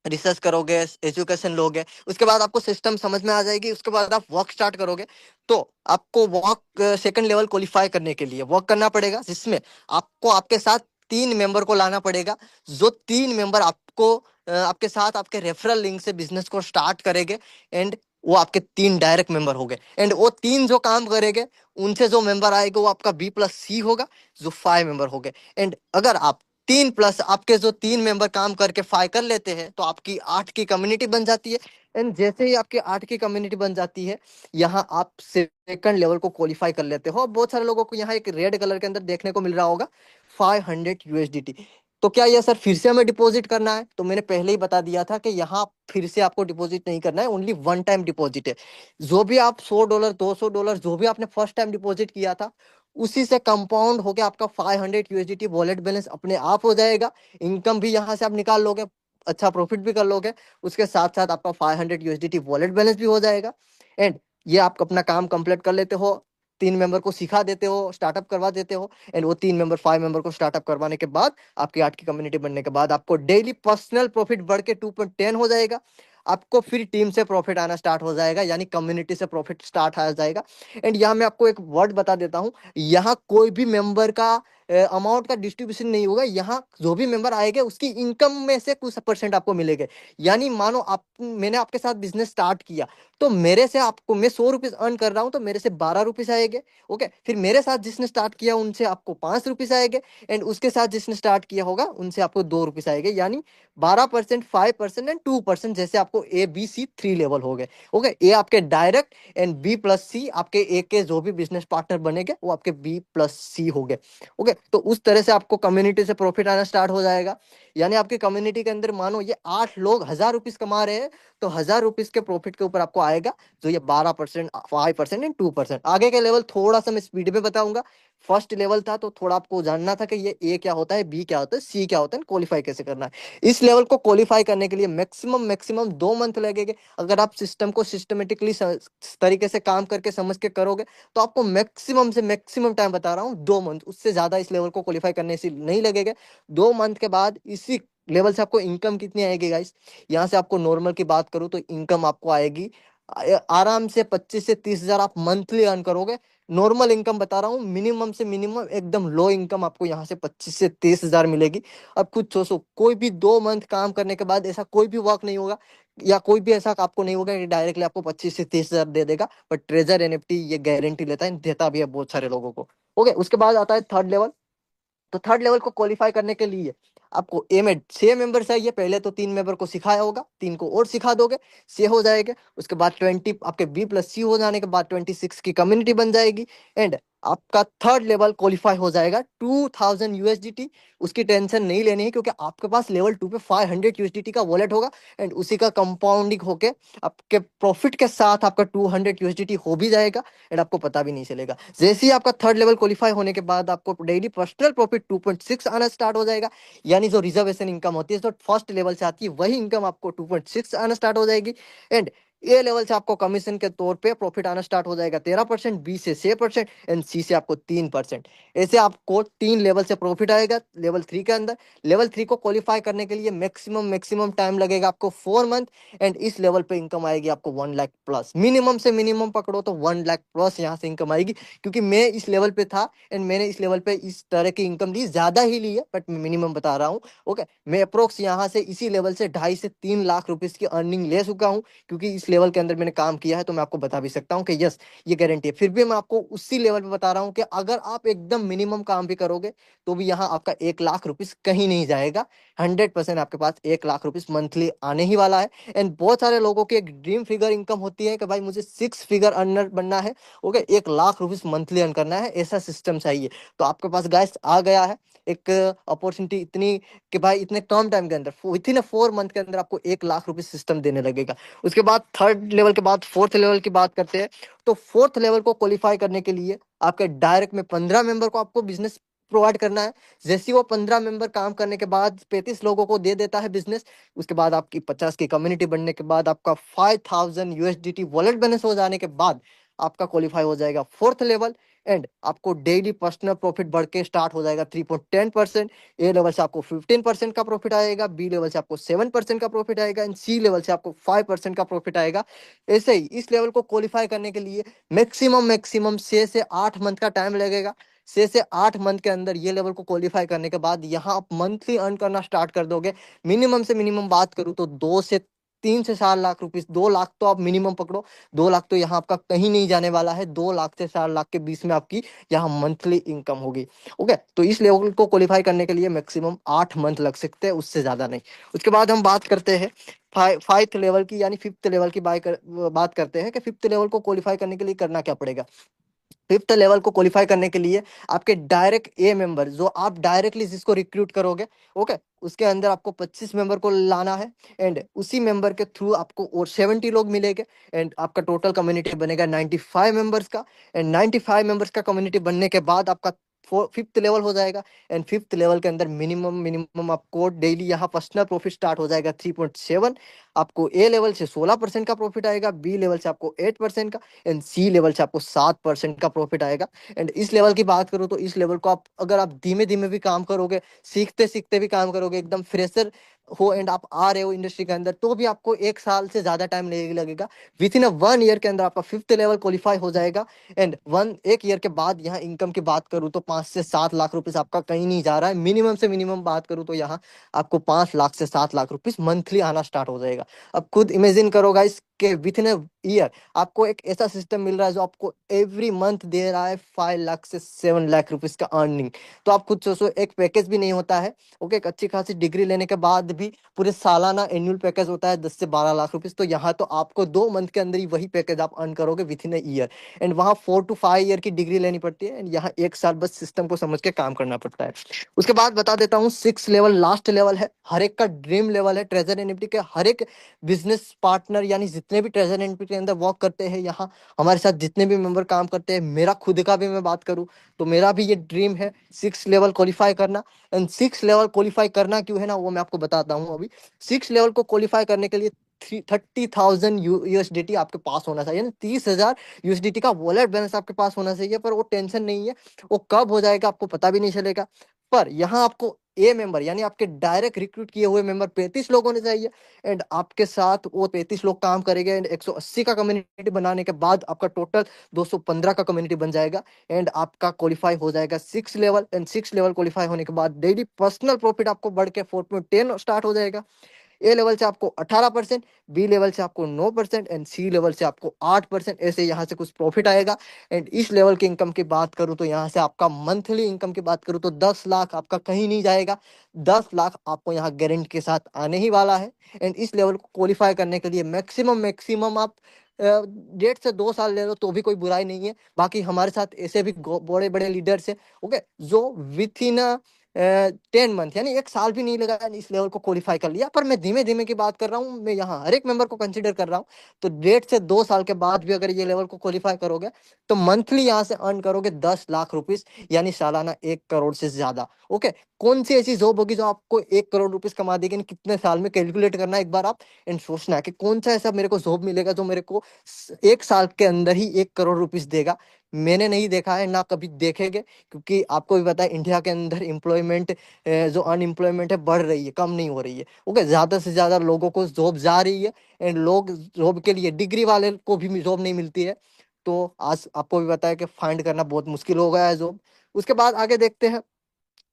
[SPEAKER 2] रिसर्च करोगे, एजुकेशन लोगे, उसके बाद आपको सिस्टम समझ में आ जाएगी, उसके बाद आप वर्क स्टार्ट करोगे। तो आपको वर्क सेकंड लेवल क्वालिफाई करने के लिए वर्क करना पड़ेगा, जिसमें आपको आपके साथ 3 मेंबर को लाना पड़ेगा। जो 3 मेंबर आपको आपके साथ आपके रेफरल लिंक से बिजनेस को स्टार्ट करेंगे, एंड वो आपके 3 डायरेक्ट मेंबर हो गए। एंड वो 3 जो काम करेंगे, उनसे जो मेंबर आएगा वो आपका B+C होगा, जो 5 मेंबर हो गए। एंड अगर आप 3+ आपके जो 3 मेंबर काम करके फाइ कर लेते हैं, तो आपकी 8 की कम्युनिटी बन जाती है। एंड जैसे ही आपकी 8 की कम्युनिटी बन जाती है, यहाँ आप सेकंड लेवल को क्वालिफाई कर लेते हो। बहुत सारे लोगों को यहाँ एक रेड कलर के अंदर देखने को मिल रहा होगा 500 USDT। तो क्या ये सर फिर से हमें डिपॉजिट करना है? तो मैंने पहले ही बता दिया था कि यहाँ फिर से आपको डिपॉजिट नहीं करना है, ओनली वन टाइम डिपॉजिट है। जो भी आप $100 $200 जो भी आपने फर्स्ट टाइम डिपॉजिट किया था, उसी से कंपाउंड होके आपका 500 USDT वॉलेट बैलेंस अपने आप हो जाएगा। इनकम भी यहाँ से आप निकाल लोगे, अच्छा प्रॉफिट भी कर लोगे, उसके साथ साथ आपका 500 USDT वॉलेट बैलेंस भी हो जाएगा। एंड ये आप अपना काम कंप्लीट कर लेते हो, 3 मेंबर को सिखा देते हो, स्टार्टअप करवा देते हो। एंड वो 3 मेंबर 5 मेंबर को स्टार्टअप करवाने के बाद, आपकी 8 की कम्युनिटी बनने के बाद, आपको डेली पर्सनल प्रॉफिट बढ़ के 2.10 हो जाएगा। आपको फिर टीम से प्रॉफिट आना स्टार्ट हो जाएगा, यानी कम्युनिटी से प्रॉफिट स्टार्ट आ जाएगा। एंड यहाँ मैं आपको एक वर्ड बता देता हूँ, यहाँ कोई भी मेंबर का अमाउंट का डिस्ट्रीब्यूशन नहीं होगा। यहाँ जो भी मेंबर आएंगे उसकी इनकम में से कुछ परसेंट आपको मिलेगा। यानी मानो आप, मैंने आपके साथ बिजनेस स्टार्ट किया, तो मेरे से आपको, मैं 100 रुपीज अर्न कर रहा हूँ, तो मेरे से 12 रुपीज आएंगे। ओके, फिर मेरे साथ जिसने स्टार्ट किया उनसे आपको 5 रुपीज आएंगे, एंड उसके साथ जिसने स्टार्ट किया होगा उनसे आपको 2 रुपीज आएंगे। यानी 12%, 5% एंड 2%, जैसे आपको ABC 3 लेवल हो गए। ओके, ए आपके डायरेक्ट, एंड B+C आपके ए के जो भी बिजनेस पार्टनर बनेंगे वो आपके B+C हो गए। ओके, तो उस तरह से आपको कम्युनिटी से प्रॉफिट आना स्टार्ट हो जाएगा। यानी आपकी कम्युनिटी के अंदर मानो ये 8 लोग 1000 रुपीज कमा रहे हैं, तो 1000 रुपीज के प्रॉफिट के ऊपर आपको आएगा जो ये 12%, 5% एंड 2%। आगे के लेवल थोड़ा सा मैं स्पीड में बताऊंगा। फर्स्ट लेवल था तो थोड़ा आपको जानना था कि ये ए क्या होता है, बी क्या होता है, सी क्या होता है, क्वालिफाई कैसे करना है। इस लेवल को क्वालिफाई करने के लिए मैक्सिमम मैक्सिमम 2 मंथ लगेंगे। अगर आप सिस्टम को सिस्टमेटिकली तरीके से काम करके समझ के करोगे, तो आपको मैक्सिमम से मैक्सिमम टाइम बता रहा हूँ 2 मंथ, उससे ज्यादा इस लेवल को क्वालिफाई करने से नहीं लगेगा। 2 मंथ के बाद इसी लेवल से आपको इनकम कितनी आएगी गाइस? यहाँ से आपको नॉर्मल की बात करूँ तो इनकम आपको आएगी आराम से 25 से 30 हजार आप मंथली अर्न करोगे। नॉर्मल इनकम बता रहा हूँ, मिनिमम से मिनिमम एकदम लो इनकम आपको यहाँ से 25 से 30 हजार मिलेगी। अब खुद सोचो, कोई भी 2 मंथ काम करने के बाद ऐसा कोई भी वर्क नहीं होगा, या कोई भी ऐसा आपको नहीं होगा कि डायरेक्टली आपको 25 से 30 हजार दे देगा। बट ट्रेजर एनएफटी ये गारंटी लेता है, देता भी है बहुत सारे लोगों को। ओके, उसके बाद आता है थर्ड लेवल। तो थर्ड लेवल को क्वालिफाई करने के लिए आपको ए में 6 मेंबर चाहिए। पहले तो 3 मेंबर को सिखाया होगा, 3 को और सिखा दोगे, 6 हो जाएंगे। उसके बाद 20 आपके B+C हो जाने के बाद 26 की कम्युनिटी बन जाएगी, एंड आपका थर्ड लेवल क्वालिफाई हो जाएगा 2000 USDT। उसकी टेंशन नहीं लेनी है, क्योंकि आपके पास लेवल 2 पे 500 USDT का वॉलेट होगा, एंड उसी का कंपाउंडिंग होके आपके प्रॉफिट के साथ आपका 200 USDT हो भी जाएगा, एंड आपको पता भी नहीं चलेगा। जैसे ही आपका थर्ड लेवल क्वालिफाई होने के बाद आपको डेली पर्सनल प्रॉफिट 2.6 आना स्टार्ट हो जाएगा। यानी जो रिजर्वेशन इनकम होती है जो फर्स्ट लेवल से आती है, वही इनकम आपको 2.6 आना स्टार्ट हो जाएगी। एंड ए लेवल से आपको कमीशन के तौर पे प्रॉफिट आना स्टार्ट हो जाएगा 13%, बी से 6% एंड सी से आपको 3%। ऐसे आपको 3 लेवल से प्रॉफिट आएगा लेवल 3 के अंदर। लेवल 3 को क्वालिफाई करने के लिए मैक्सिमम मैक्सिमम टाइम लगेगा आपको 4 मंथ, एंड इस लेवल पे इनकम आएगी आपको 1 लाख प्लस। मिनिमम से मिनिमम पकड़ो तो 1 लाख प्लस यहाँ से इनकम आएगी, क्योंकि मैं इस लेवल पे था, एंड मैंने इस लेवल पे इस तरह की इनकम ली, ज्यादा ही ली है बट मैं मिनिमम बता रहा हूँ। ओके, मैं अप्रोक्स यहाँ से इसी लेवल से 2.5 से 3 लाख रुपीज की अर्निंग ले चुका हूँ, क्योंकि इस लेवल के अंदर मैंने काम किया है। तो मैं आपको बता भी सकता हूँ कि यस, ये गारंटी है। फिर भी मैं आपको उसी लेवल पे बता रहा हूँ कि अगर आप एकदम मिनिमम काम भी करोगे, तो भी यहाँ आपका 1 लाख रुपीज कहीं नहीं जाएगा। 100% आपके पास 1 लाख रुपीज मंथली आने ही वाला है। एंड बहुत सारे लोगों की एक ड्रीम फिगर इनकम होती है कि भाई मुझे 6 फिगर अर्नर बनना है। Okay, 1 lakh rupees monthly earn करना है, ऐसा सिस्टम चाहिए। तो आपके पास गाइस आ गया है एक अपॉर्चुनिटी, इतनी कि भाई इतने कम टाइम के अंदर, विथ इन 4 मंथ के अंदर आपको 1 लाख रुपीज सिस्टम देने लगेगा। उसके बाद थर्ड लेवल के बाद फोर्थ लेवल की बात करते हैं। तो फोर्थ लेवल को क्वालिफाई करने के लिए आपके डायरेक्ट में 15 मेंबर को आपको बिजनेस प्रोवाइड करना है। जैसे ही वो 15 मेंबर काम करने के बाद 35 लोगों को दे देता है बिजनेस, उसके बाद आपकी 50 की कम्युनिटी बनने के बाद आपका 5000 USDT वॉलेट बैलेंस हो जाने के बाद आपका क्वालिफाई हो जाएगा फोर्थ लेवल। एंड आपको डेली पर्सनल प्रॉफिट बढ़ के स्टार्ट हो जाएगा 3.10%। ए लेवल से आपको 15% का प्रॉफिट आएगा, बी लेवल से आपको 7% का प्रॉफिट आएगा, एंड सी लेवल से आपको 5% का प्रॉफिट आएगा। ऐसे ही इस लेवल को क्वालिफाई करने के लिए मैक्सिमम मैक्सिमम 6 से 8 मंथ का टाइम लगेगा। 6 से 8 मंथ के अंदर ये लेवल को क्वालिफाई करने के बाद यहाँ आप मंथली अर्न करना स्टार्ट कर दोगे। मिनिमम से मिनिमम बात करूँ तो 2 से 3 से 4 लाख रुपीज, 2 लाख तो आप मिनिमम पकड़ो। 2 लाख तो यहाँ आपका कहीं नहीं जाने वाला है। 2 लाख से 4 लाख के बीच में आपकी यहाँ मंथली इनकम होगी। ओके, तो इस लेवल को क्वालिफाई करने के लिए मैक्सिमम 8 मंथ लग सकते हैं, उससे ज्यादा नहीं। उसके बाद हम बात करते हैं फाइव लेवल की, यानी फिफ्थ लेवल की बात करते हैं कि फिफ्थ लेवल को क्वालिफाई करने के लिए करना क्या पड़ेगा। फिफ्थ लेवल को क्वालिफाई करने के लिए आपके डायरेक्ट ए मेंबर, जो आप डायरेक्टली जिसको रिक्रूट करोगे, ओके, उसके अंदर आपको 25 मेंबर को लाना है। एंड उसी मेंबर के थ्रू आपको और 70 लोग मिलेंगे, एंड आपका टोटल कम्युनिटी बनेगा 95 मेंबर्स का। एंड 95 मेंबर्स का कम्युनिटी बनने के बाद आपका फिफ्थ लेवल हो जाएगा। एंड फिफ्थ लेवल के अंदर मिनिमम मिनिमम आपको डेली यहाँ पर्सनल प्रॉफिट स्टार्ट हो जाएगा 3.7। आपको ए लेवल से 16% का प्रॉफिट आएगा, बी लेवल से आपको 8% का, एंड सी लेवल से आपको 7% का प्रॉफिट आएगा। एंड इस लेवल की बात करूँ तो इस लेवल को आप, अगर आप धीमे धीमे भी काम करोगे, सीखते सीखते भी काम करोगे, एकदम फ्रेशर हो एंड आप आ रहे हो इंडस्ट्री के अंदर, तो भी आपको 1 साल से ज्यादा टाइम नहीं लगेगा। विद इन 1 ईयर के अंदर आपका 5th लेवल क्वालिफाई हो जाएगा। एंड 1 ईयर के बाद यहाँ इनकम की बात करूँ तो 5 से 7 लाख रुपीज आपका कहीं नहीं जा रहा है। मिनिमम से मिनिमम बात करूँ तो यहाँ आपको 5 लाख से 7 लाख रुपीज मंथली आना स्टार्ट हो जाएगा। अब खुद इमेजिन करो गाइस के विद इन ईयर आपको एक ऐसा सिस्टम मिल रहा है जो आपको एवरी मंथ दे रहा है 5 लाख से 7 लाख रुपीज का अर्निंग। तो आप खुद सोचो, एक पैकेज भी नहीं होता है, ओके, एक अच्छी खासी डिग्री लेने के बाद भी पूरे सालाना एनुअल पैकेज होता है 10 से 12 लाख रुपीज। तो यहाँ तो आपको 2 मंथ के अंदर ही वही पैकेज आप अर्न करोगे विथ इन ईयर। एंड वहाँ 4 to 5 ईयर की डिग्री लेनी पड़ती है, एंड यहाँ 1 साल बस सिस्टम को समझ के काम करना पड़ता है। उसके बाद बता देता हूँ 6 लेवल लास्ट लेवल है, हर एक का ड्रीम लेवल है। ट्रेजर एनएफटी के हर एक बिजनेस पार्टनर यानी जितने भी ट्रेजर एनएफटी के अंदर वर्क करते हैं, यहाँ हमारे साथ जितने भी मेंबर काम करते हैं, मेरा खुद का भी मैं बात करूँ तो मेरा भी ये ड्रीम है 6 लेवल क्वालिफाई करना। एंड 6 लेवल क्वालिफाई करना क्यों है ना, वो मैं आपको बताता हूँ अभी। 6 लेवल को क्वालिफाई करने के लिए 30,000 यूएसडीटी आपके पास होना चाहिए ना, 30,000 यूएसडीटी का वॉलेट बैलेंस आपके पास होना चाहिए। पर वो टेंशन नहीं है, वो कब हो जाएगा आपको पता भी नहीं चलेगा। पर यहाँ आपको ए मेंबर यानी आपके डायरेक्ट रिक्रूट किए हुए मेंबर 35 लोग होने चाहिए। एंड आपके साथ वो 35 लोग काम करेंगे, एंड 180 का कम्युनिटी बनाने के बाद आपका टोटल 215 का कम्युनिटी बन जाएगा। एंड आपका क्वालिफाई हो जाएगा 6 लेवल। एंड 6 लेवल क्वालिफाई होने के बाद डेली पर्सनल प्रॉफिट आपको बढ़ के 4.10 स्टार्ट हो जाएगा। ए लेवल से आपको 18%, बी लेवल से आपको 9% एंड सी लेवल से आपको 8%, ऐसे यहाँ से कुछ प्रॉफिट आएगा। एंड इस लेवल की इनकम की बात करूँ तो यहाँ से आपका मंथली इनकम की बात करूँ तो 10 लाख आपका कहीं नहीं जाएगा। 10 लाख आपको यहाँ गारंटी के साथ आने ही वाला है। एंड इस लेवल को क्वालिफाई करने के लिए मैक्सिमम मैक्सिमम आप 1.5 से 2 साल ले लो तो भी कोई बुराई नहीं है। बाकी हमारे साथ ऐसे भी बड़े बड़े लीडर्स है, ओके, जो विथ इन 10 मंथ यानी 1 साल भी नहीं लगा इस लेवल को क्वालिफाई कर लिया। पर मैं धीमे धीमे की बात कर रहा हूँ, मैं यहाँ हर एक मेंबर को कंसीडर कर रहा हूँ। तो 1.5 से 2 साल के बाद भी अगर ये लेवल को क्वालिफाई करोगे तो मंथली यहाँ से अर्न करोगे 10 लाख रुपीज, यानी सालाना 1 करोड़ से ज्यादा। ओके, कौन सी ऐसी जॉब होगी जो आपको 1 करोड़ रुपीज कमा देगी, यानी कितने साल में, कैलकुलेट करना एक बार आप एंड सोचना है कि कौन सा ऐसा मेरे को जॉब मिलेगा जो मेरे को 1 साल के अंदर ही 1 करोड़ रुपीज देगा। मैंने नहीं देखा है ना कभी देखेंगे, क्योंकि आपको भी पता है इंडिया के अंदर एम्प्लॉयमेंट, जो अनएम्प्लॉयमेंट है, बढ़ रही है, कम नहीं हो रही है। ओके, ज्यादा से ज्यादा लोगों को जॉब जा रही है, एंड लोग जॉब के लिए डिग्री वाले को भी जॉब नहीं मिलती है। तो आज आपको भी पता है कि फाइंड करना बहुत मुश्किल हो गया है जॉब। उसके बाद आगे देखते हैं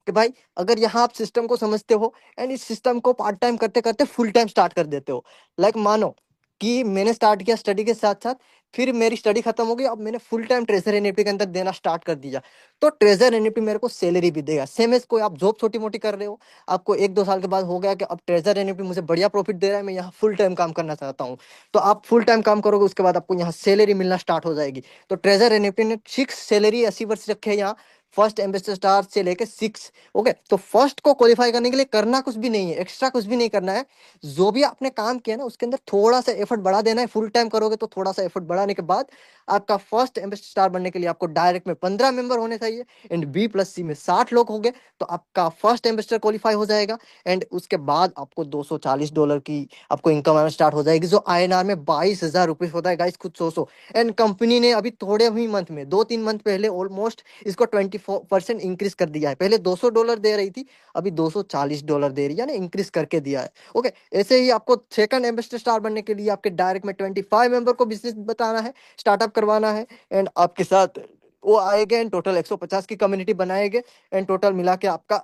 [SPEAKER 2] कि भाई अगर यहाँ आप सिस्टम को समझते हो एंड इस सिस्टम को पार्ट टाइम करते करते फुल टाइम स्टार्ट कर देते हो, लाइक मानो कि मैंने स्टार्ट किया स्टडी के साथ साथ, फिर मेरी स्टडी खत्म हो गई, अब मैंने फुल टाइम ट्रेजर एनएफटी के अंदर देना स्टार्ट कर दिया, तो ट्रेजर एनएफटी मेरे को सैलरी भी देगा। सेम एज कोई आप जॉब छोटी मोटी कर रहे हो, आपको 1-2 साल के बाद हो गया कि अब ट्रेजर एनएफटी मुझे बढ़िया प्रॉफिट दे रहा है, मैं यहाँ फुल टाइम काम करना चाहता हूँ, तो आप फुल टाइम काम करोगे, उसके बाद आपको यहाँ सैलरी मिलना स्टार्ट हो जाएगी। तो ट्रेजर एनएफटी ने 6 सैलरी 80 वर्ष रखे हैं यहाँ, फर्स्ट एम्बेसडर स्टार से लेके 6। ओके, तो फर्स्ट को क्वालिफाई करने के लिए करना कुछ भी नहीं है, एक्स्ट्रा कुछ भी नहीं करना है। जो भी आपने काम किया ना उसके अंदर थोड़ा सा एफर्ट बढ़ा देना है। फुल टाइम करोगे तो थोड़ा सा एफर्ट बढ़ाने के बाद आपका फर्स्ट एम्बेसडर स्टार बनने के लिए आपको डायरेक्ट में 15 मेंबर होने चाहिए, एंड बी प्लस सी में 60 लोग हो गए, तो आपका फर्स्ट एम्बेसडर क्वालिफाई हो जाएगा। एंड उसके बाद आपको $240 की आपको इनकम आना स्टार्ट हो जाएगी, जो आईएनआर में 22,000 रुपये होता है गाइस, खुद सोचो। एंड कंपनी ने अभी थोड़े ही मंथ में 2-3 मंथ पहले ऑलमोस्ट इसको 24% इंक्रीज कर दिया है। पहले $200 दे रही थी, अभी $240 दे रही है, यानी इंक्रीज करके दिया है। ओके, ऐसे ही आपको सेकंड एम्बेसडर स्टार बनने के लिए आपके डायरेक्ट में 25 मेंबर को बिजनेस बताना है, स्टार्टअप करवाना है, एंड आपके साथ वो आएंगे, एंड टोटल 150 की कम्युनिटी बनाएंगे, एंड टोटल मिला के आपका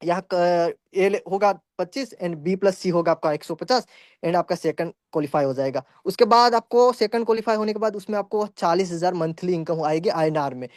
[SPEAKER 2] यहाँ ए होगा 25 एंड बी प्लस सी होगा आपका 150, एंड आपका सेकंड क्वालिफाई हो जाएगा। उसके बाद आपको सेकंड क्वालिफाई होने के बाद उसमें आपको 40,000 मंथली इनकम आएगी आईएनआर में।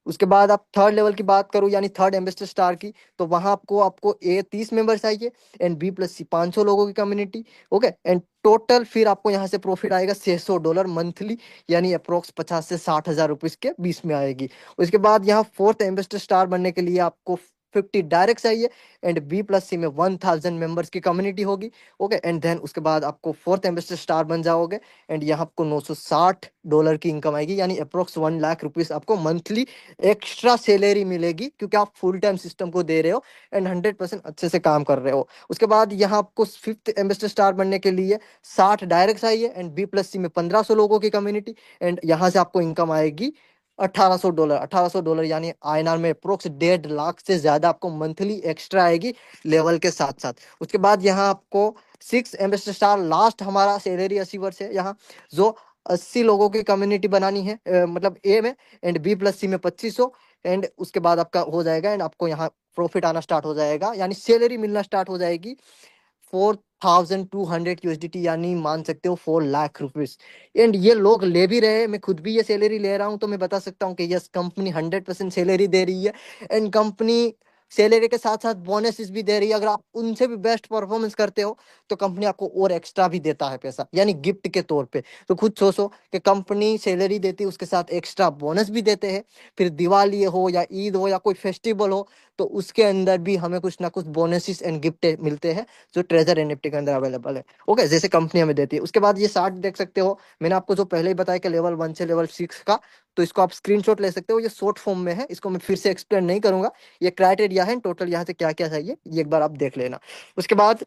[SPEAKER 2] उसके बाद आप थर्ड लेवल की बात करूं यानी थर्ड एम्बेसडर स्टार की, तो वहां आपको आपको ए 30 मेंबर चाहिए, एंड बी प्लस सी 500 लोगों की कम्युनिटी। ओके, एंड टोटल फिर आपको यहाँ से प्रॉफिट आएगा $600 मंथली, यानी अप्रोक्स 50 से 60 हजार रुपीज के बीच में आएगी। उसके बाद यहाँ फोर्थ एम्बेसडर स्टार बनने के लिए आपको 50 डायरेक्ट चाहिए, एंड बी प्लस सी में 1,000 मेंबर्स की कम्युनिटी होगी। ओके, एंड देन उसके बाद आपको फोर्थ एम्बेसडर स्टार बन जाओगे, एंड यहाँ आपको $960 की इनकम आएगी, यानी अप्रोक्स 1 लाख रुपीज आपको मंथली एक्स्ट्रा सैलरी मिलेगी, क्योंकि आप फुल टाइम सिस्टम को दे रहे हो एंड 100% अच्छे से काम कर रहे हो। उसके बाद यहाँ आपको फिफ्थ एम्बेसडर स्टार बनने के लिए 60 डायरेक्ट चाहिए, एंड बी प्लस सी में 1,500 लोगों की कम्युनिटी, एंड यहाँ से आपको इनकम आएगी $1800, $1800 यानी आईएनआर में अप्रोक्स 1.5 लाख से ज्यादा आपको मंथली एक्स्ट्रा आएगी लेवल के साथ साथ। उसके बाद यहाँ आपको 6 एमएस स्टार लास्ट हमारा सैलरी अचीवर्स है यहाँ, जो 80 लोगों की कम्युनिटी बनानी है, मतलब ए में, एंड बी प्लस सी में 2500, एंड उसके बाद आपका हो जाएगा, एंड आपको यहाँ प्रॉफिट आना स्टार्ट हो जाएगा, यानी सैलरी मिलना स्टार्ट हो जाएगी 4200 USDT, यानी मान सकते हो 4 लाख रुपीज। एंड ये लोग ले भी रहे हैं, मैं खुद भी ये सैलरी ले रहा हूँ, तो मैं बता सकता हूँ कि यस, कंपनी 100% सैलरी दे रही है, एंड कंपनी सैलरी के साथ साथ बोनसेस भी दे रही है। अगर आप उनसे भी बेस्ट परफॉर्मेंस करते हो तो कंपनी आपको और एक्स्ट्रा भी देता है पैसा, यानी गिफ्ट के तौर पे। तो खुद सोचो कि कंपनी सैलरी देती है, उसके साथ एक्स्ट्रा बोनस भी देते हैं, फिर दिवाली हो या ईद हो या कोई फेस्टिवल हो, तो उसके अंदर भी हमें कुछ ना कुछ बोनसेस एंड गिफ्ट मिलते हैं, जो ट्रेजर एनएफटी के अंदर अवेलेबल है। ओके, जैसे कंपनी हमें देती है। उसके बाद ये 60 देख सकते हो, मैंने आपको जो पहले ही बताया कि लेवल 1 से लेवल 6 का, तो इसको आप स्क्रीनशॉट ले सकते हो, ये शॉर्ट फॉर्म में है, इसको मैं फिर से एक्सप्लेन नहीं करूंगा। ये क्राइटेरिया है टोटल, यहाँ से क्या क्या चाहिए ये एक बार आप देख लेना। उसके बाद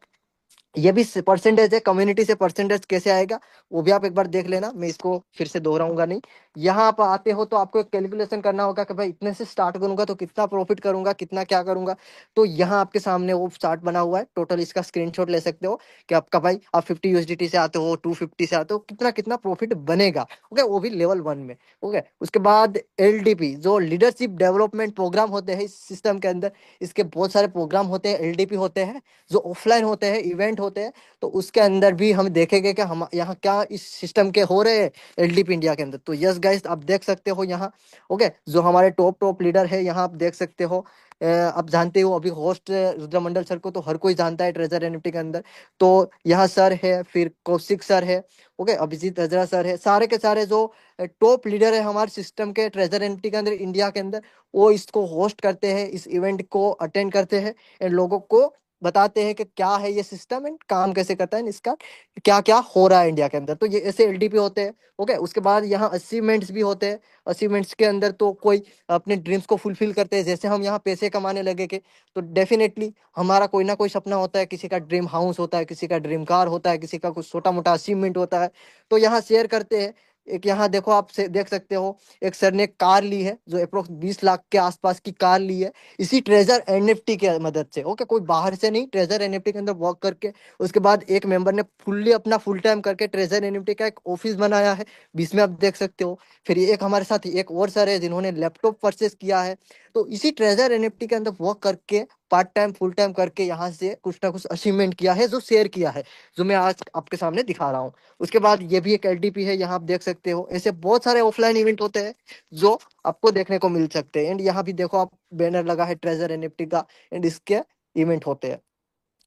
[SPEAKER 2] ये भी परसेंटेज है, कम्युनिटी से परसेंटेज कैसे आएगा वो भी आप एक बार देख लेना, मैं इसको फिर से दोहराऊंगा नहीं। यहाँ आप आते हो तो आपको एक कैलकुलेशन करना होगा कि भाई इतने से स्टार्ट करूंगा तो कितना प्रॉफिट करूंगा, कितना क्या करूंगा। तो यहाँ आपके सामने वो चार्ट बना हुआ है, टोटल इसका स्क्रीनशॉट ले सकते हो कि आपका भाई आप 50 USDT से आते हो, 250 से आते हो, कितना कितना प्रॉफिट बनेगा। ओके, वो भी लेवल 1 में। ओके, उसके बाद एलडीपी, जो लीडरशिप डेवलपमेंट प्रोग्राम होते हैं इस सिस्टम के अंदर, इसके बहुत सारे प्रोग्राम होते हैं, एलडीपी होते हैं जो ऑफलाइन होते हैं, इवेंट होते हैं। तो उसके अंदर भी हम देखेंगे कि हम यहाँ क्या इस सिस्टम के हो रहे हैं एलडीपी इंडिया के अंदर। तो यस गाइस, आप देख सकते हो यहाँ। ओके, जो हमारे टॉप टॉप लीडर है यहाँ आप देख सकते हो। आप जानते हो अभी होस्ट रुद्रमंडल सर को तो हर कोई जानता है ट्रेजर एनएफटी के अंदर। तो यहाँ सर है, फिर कौशिक सर है, ओके, अभिजीत हजरा सर है, सारे के सारे जो टॉप लीडर है हमारे सिस्टम के ट्रेजर एनएफटी के अंदर इंडिया के अंदर, वो इसको होस्ट करते हैं, इस इवेंट को अटेंड करते हैं, एंड लोगों को बताते हैं कि क्या है ये सिस्टम एंड काम कैसे करता है, इसका क्या क्या हो रहा है इंडिया के अंदर। तो ये ऐसे एलडीपी होते हैं। ओके, उसके बाद यहाँ अचीवमेंट्स भी होते हैं। अचीवमेंट्स के अंदर तो कोई अपने ड्रीम्स को फुलफिल करते हैं, जैसे हम यहाँ पैसे कमाने लगे के, तो डेफिनेटली हमारा कोई ना कोई सपना होता है, किसी का ड्रीम हाउस होता है, किसी का ड्रीम कार होता है, किसी का कुछ छोटा मोटा अचीवमेंट होता है, तो यहाँ शेयर करते हैं। एक यहाँ देखो, आप से देख सकते हो, एक सर ने कार ली है जो अप्रोक्स 20 लाख के आसपास की कार ली है, इसी ट्रेजर एनएफटी के मदद से। ओके, कोई बाहर से नहीं, ट्रेजर एनएफटी के अंदर वर्क करके। उसके बाद एक मेंबर ने फुल्ली अपना फुल टाइम करके ट्रेजर एनएफटी का एक ऑफिस बनाया है, बीच में आप देख सकते हो। फिर एक हमारे साथ एक और सर है जिन्होंने लैपटॉप परचेस किया है। तो इसी ट्रेजर एनएफटी के अंदर वर्क करके, पार्ट टाइम फुल टाइम करके, यहाँ से कुछ ना कुछ अचीवमेंट किया है, जो शेयर किया है, जो मैं आज आपके सामने दिखा रहा हूँ। उसके बाद ये भी एक एलडीपी है, यहाँ आप देख सकते हो। ऐसे बहुत सारे ऑफलाइन इवेंट होते हैं जो आपको देखने को मिल सकते हैं। एंड यहाँ भी देखो आप, बैनर लगा है ट्रेजर एनएफटी का, एंड इसके इवेंट होते हैं।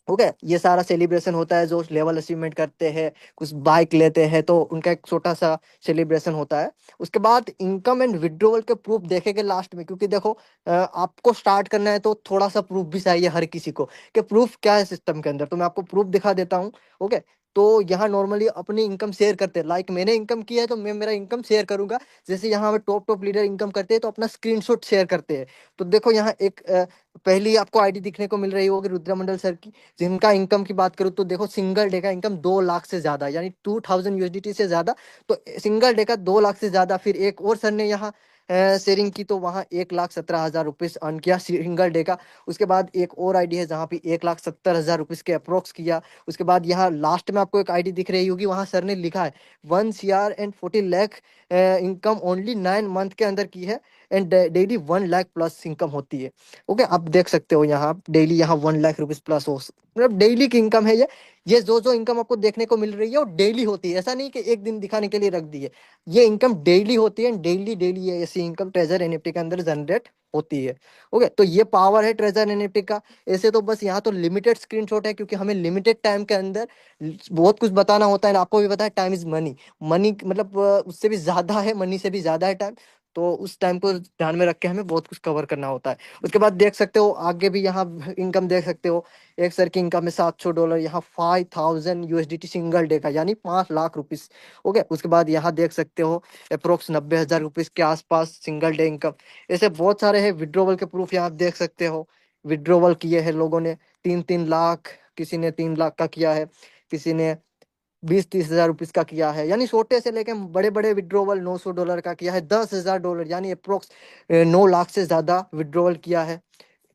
[SPEAKER 2] ओके, ये सारा सेलिब्रेशन होता है, जो लेवल अचीवमेंट करते हैं, कुछ बाइक लेते हैं, तो उनका एक छोटा सा सेलिब्रेशन होता है। उसके बाद इनकम एंड विड्रॉवल के प्रूफ देखेंगे लास्ट में, क्योंकि देखो आपको स्टार्ट करना है तो थोड़ा सा प्रूफ भी चाहिए हर किसी को, कि प्रूफ क्या है सिस्टम के अंदर। तो मैं आपको प्रूफ दिखा देता हूँ। ओके, तो यहाँ नॉर्मली अपनी इनकम शेयर करते हैं, लाइक मैंने इनकम किया है तो मैं मेरा इनकम शेयर करूंगा। जैसे यहाँ हमें टॉप टॉप लीडर इनकम करते हैं तो अपना स्क्रीनशॉट शेयर करते हैं। तो देखो यहाँ एक पहली आपको आईडी दिखने को मिल रही होगी रुद्रमंडल सर की, जिनका इनकम की बात करूँ तो देखो सिंगल डे का इनकम 2 लाख से ज्यादा, यानी 2000 USDT से ज्यादा। तो सिंगल डे का 2 लाख से ज्यादा। फिर एक और सर ने यहाँ शेयरिंग की, तो वहाँ 1,17,000 रुपीज अर्न किया सिंगल डे का। उसके बाद एक और आईडी है जहाँ पे 1,70,000 रुपीज के अप्रोक्स किया। उसके बाद यहाँ लास्ट में आपको एक आईडी दिख रही होगी, वहाँ सर ने लिखा है 1 CR and 40 lakh income only 9 month के अंदर की है, and daily 1 lakh plus income होती है। ओके, आप देख सकते हो यहाँ डेली यहाँ 1 लाख रुपीज प्लस हो, मतलब डेली की इनकम है ये जो जो इनकम आपको देखने को मिल रही है वो डेली होती है, ऐसा नहीं कि एक दिन दिखाने के लिए रख दी है। ये इनकम डेली होती है, डेली डेली ये ऐसी इनकम ट्रेजर एनएफटी के अंदर जनरेट होती है। ओके, तो ये पावर है ट्रेजर एनएफटी का। ऐसे तो बस यहाँ तो लिमिटेड स्क्रीनशॉट है, क्योंकि हमें लिमिटेड टाइम के अंदर बहुत कुछ बताना होता है। आपको भी पता है टाइम इज मनी, मनी मतलब उससे भी ज्यादा है, मनी से भी ज्यादा है टाइम। तो उस टाइम को ध्यान में रख के हमें बहुत कुछ कवर करना होता है। उसके बाद देख सकते हो आगे भी यहाँ इनकम देख सकते हो। एक सर की इनकम है $700, यहाँ 5000 USDT सिंगल डे का, यानी 5 लाख रुपीज। ओके, उसके बाद यहाँ देख सकते हो अप्रोक्स 90,000 रुपीज के आसपास सिंगल डे इनकम। ऐसे बहुत सारे हैं। विड्रोवल के प्रूफ यहाँ आप देख सकते हो, विड्रोवल किए हैं लोगों ने 3-3 लाख, किसी ने 3 लाख का किया है, किसी ने 20-30 हज़ार रुपीज का किया है, यानी छोटे से लेके बड़े बड़े विड्रॉवल $900 का किया है, $10,000 यानी अप्रोक्स 9 लाख से ज्यादा विड्रॉवल किया है।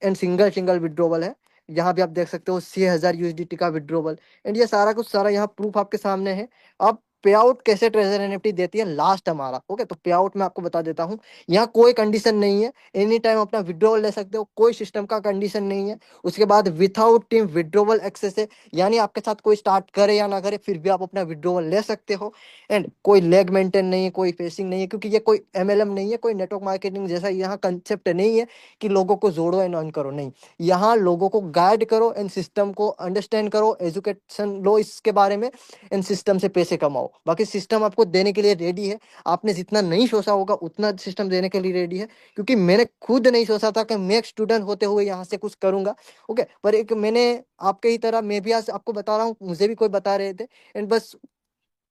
[SPEAKER 2] एंड सिंगल सिंगल विड्रॉवल है। यहाँ भी आप देख सकते हो 6,000 USDT का विड्रॉवल। एंड ये सारा कुछ सारा यहाँ प्रूफ आपके सामने है। अब पे आउट कैसे ट्रेजर एनएफटी देती है लास्ट हमारा, ओके, तो पे आउट मैं आपको बता देता हूँ। यहाँ कोई कंडीशन नहीं है, एनी टाइम अपना विड्रॉवल ले सकते हो, कोई सिस्टम का कंडीशन नहीं है। उसके बाद विथआउट टीम विड्रॉवल एक्सेस है, यानी आपके साथ कोई स्टार्ट करे या ना करे फिर भी आप अपना विड्रॉवल ले सकते हो। एंड कोई लेग मेंटेन नहीं है, कोई फेसिंग नहीं है, क्योंकि ये कोई एमएलएम नहीं है, कोई नेटवर्क मार्केटिंग जैसा यहाँ कंसेप्ट नहीं है कि लोगों को जोड़ो एंड अर्न करो, नहीं। यहाँ लोगों को गाइड करो एंड सिस्टम को अंडरस्टैंड करो, एजुकेशन लो इसके बारे में, एंड सिस्टम से पैसे कमाओ। बाकी सिस्टम आपको देने के लिए रेडी है। आपने जितना नहीं सोचा होगा उतना सिस्टम देने के लिए रेडी है, क्योंकि मैंने खुद नहीं सोचा था कि मैं एक स्टूडेंट होते हुए यहाँ से कुछ करूंगा, ओके, पर एक मैंने आपके ही तरह मैं भी आज आपको बता रहा हूँ, मुझे भी कोई बता रहे थे, एंड बस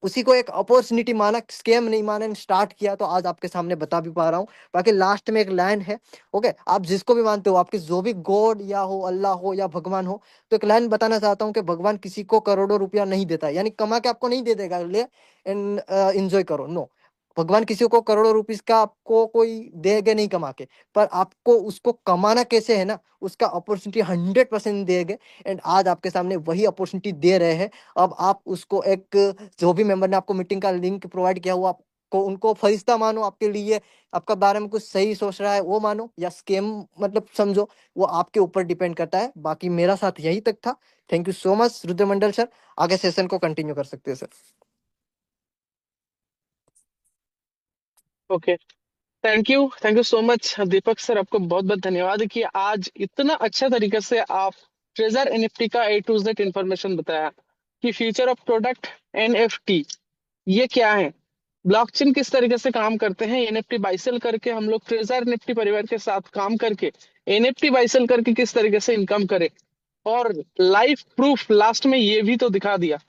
[SPEAKER 2] उसी को एक अपॉर्चुनिटी माना, स्कैम नहीं माना, स्टार्ट किया, तो आज आपके सामने बता भी पा रहा हूँ। बाकी लास्ट में एक लाइन है, ओके, आप जिसको भी मानते हो, आपके जो भी गॉड या हो, अल्लाह हो या भगवान हो, तो एक लाइन बताना चाहता हूँ कि भगवान किसी को करोड़ों रुपया नहीं देता है, यानी कमा के आपको नहीं दे देगा ले एंड एंजॉय करो, नो। भगवान किसी को करोड़ों रुपीस का आपको कोई देगा नहीं कमा के, पर आपको उसको कमाना कैसे है ना, उसका अपॉर्चुनिटी 100% देंगे। एंड आज आपके सामने वही अपॉर्चुनिटी दे रहे हैं। अब आप उसको एक, जो भी मेंबर ने आपको मीटिंग का लिंक प्रोवाइड किया हुआ, आपको उनको फरिश्ता मानो, आपके लिए आपका बारे में कुछ सही सोच रहा है वो मानो, या स्कैम मतलब समझो, वो आपके ऊपर डिपेंड करता है। बाकी मेरा साथ यही तक था। Thank you so much Rudramandal sir, आगे सेशन को कंटिन्यू कर सकते हैं sir.
[SPEAKER 1] Okay. Thank you so much Deepak sir, आपको बहुत बहुत धन्यवाद कि आज इतना अच्छा तरीके से आप ट्रेजर एनएफटी का A to Z इंफॉर्मेशन बताया कि फ्यूचर ऑफ प्रोडक्ट एनएफटी ये क्या है, ब्लॉकचेन किस तरीके से काम करते हैं, एनएफटी बाइसेल करके हम लोग ट्रेजर एनएफटी परिवार के साथ काम करके एनएफटी बाइसेल करके किस तरीके से इनकम करे, और लाइफ प्रूफ लास्ट में ये भी तो दिखा दिया।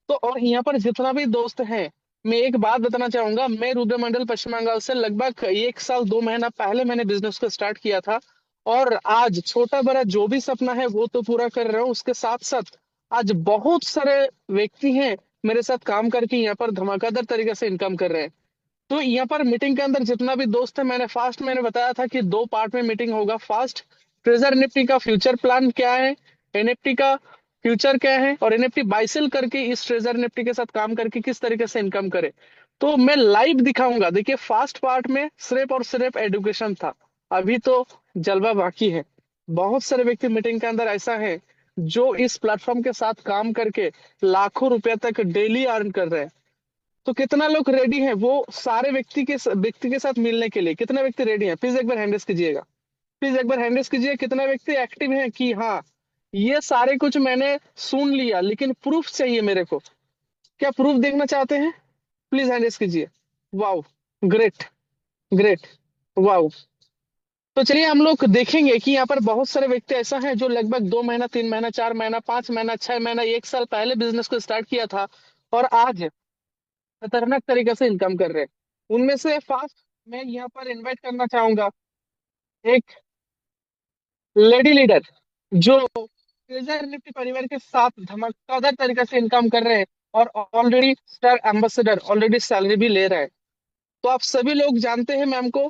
[SPEAKER 1] तो और यहाँ पर जितना भी दोस्त हैं, मैं एक बात बताना चाहूंगा, मैं रुद्रमंडल पश्चिम बंगाल से लगभग 1 साल 2 महीना पहले मैंने बिजनेस को स्टार्ट किया था। और आज छोटा बड़ा जो भी सपना है वो तो पूरा कर रहा हूँ, उसके साथ साथ आज बहुत सारे व्यक्ति हैं मेरे साथ काम करके यहाँ पर धमाकेदार तरीके से इनकम कर रहे हैं। तो यहाँ पर मीटिंग के अंदर जितना भी दोस्त है, मैंने बताया था कि 2 पार्ट में मीटिंग होगा। फर्स्ट, ट्रेजर एनएफटी का फ्यूचर प्लान क्या है, एनएफटी का फ्यूचर क्या है, और एनएफटी बाइसेल करके इस ट्रेजर एनएफटी के साथ काम करके किस तरीके से इनकम करे, तो मैं लाइव दिखाऊंगा। देखिए फर्स्ट पार्ट में सिर्फ और सिर्फ एडुकेशन था, अभी तो जलवा बाकी है। बहुत सारे व्यक्ति मीटिंग के अंदर ऐसा है जो इस प्लेटफॉर्म के साथ काम करके लाखों रुपए तक डेली अर्न कर रहे हैं। तो कितना लोग रेडी हैं वो सारे व्यक्ति के साथ मिलने के लिए, कितने व्यक्ति रेडी हैं, प्लीज एक बार हैंड रेस कीजिएगा। प्लीज एक बार हैंड रेस कीजिए, कितना व्यक्ति एक्टिव हैं कि हाँ ये सारे कुछ मैंने सुन लिया लेकिन प्रूफ चाहिए मेरे को। क्या प्रूफ देखना चाहते हैं? प्लीज हैंड रेस कीजिए। Wow, great, great, wow. तो चलिए हम लोग देखेंगे कि यहाँ पर बहुत सारे व्यक्ति ऐसा है जो लगभग 2 महीना 3 महीना 4 महीना 5 महीना 6 महीना 1 साल पहले बिजनेस को स्टार्ट किया था और आज खतरनाक तरीके से इनकम कर रहे हैं। उनमें से फास्ट मैं यहाँ पर इनवाइट करना चाहूंगा एक लेडी लीडर जो ट्रेजर निफ्टी परिवार के साथ धमाकेदार तरीके से इनकम कर रहे हैं और already star ambassador, already salary भी ले रहे हैं। तो आप सभी लोग जानते हैं मैम को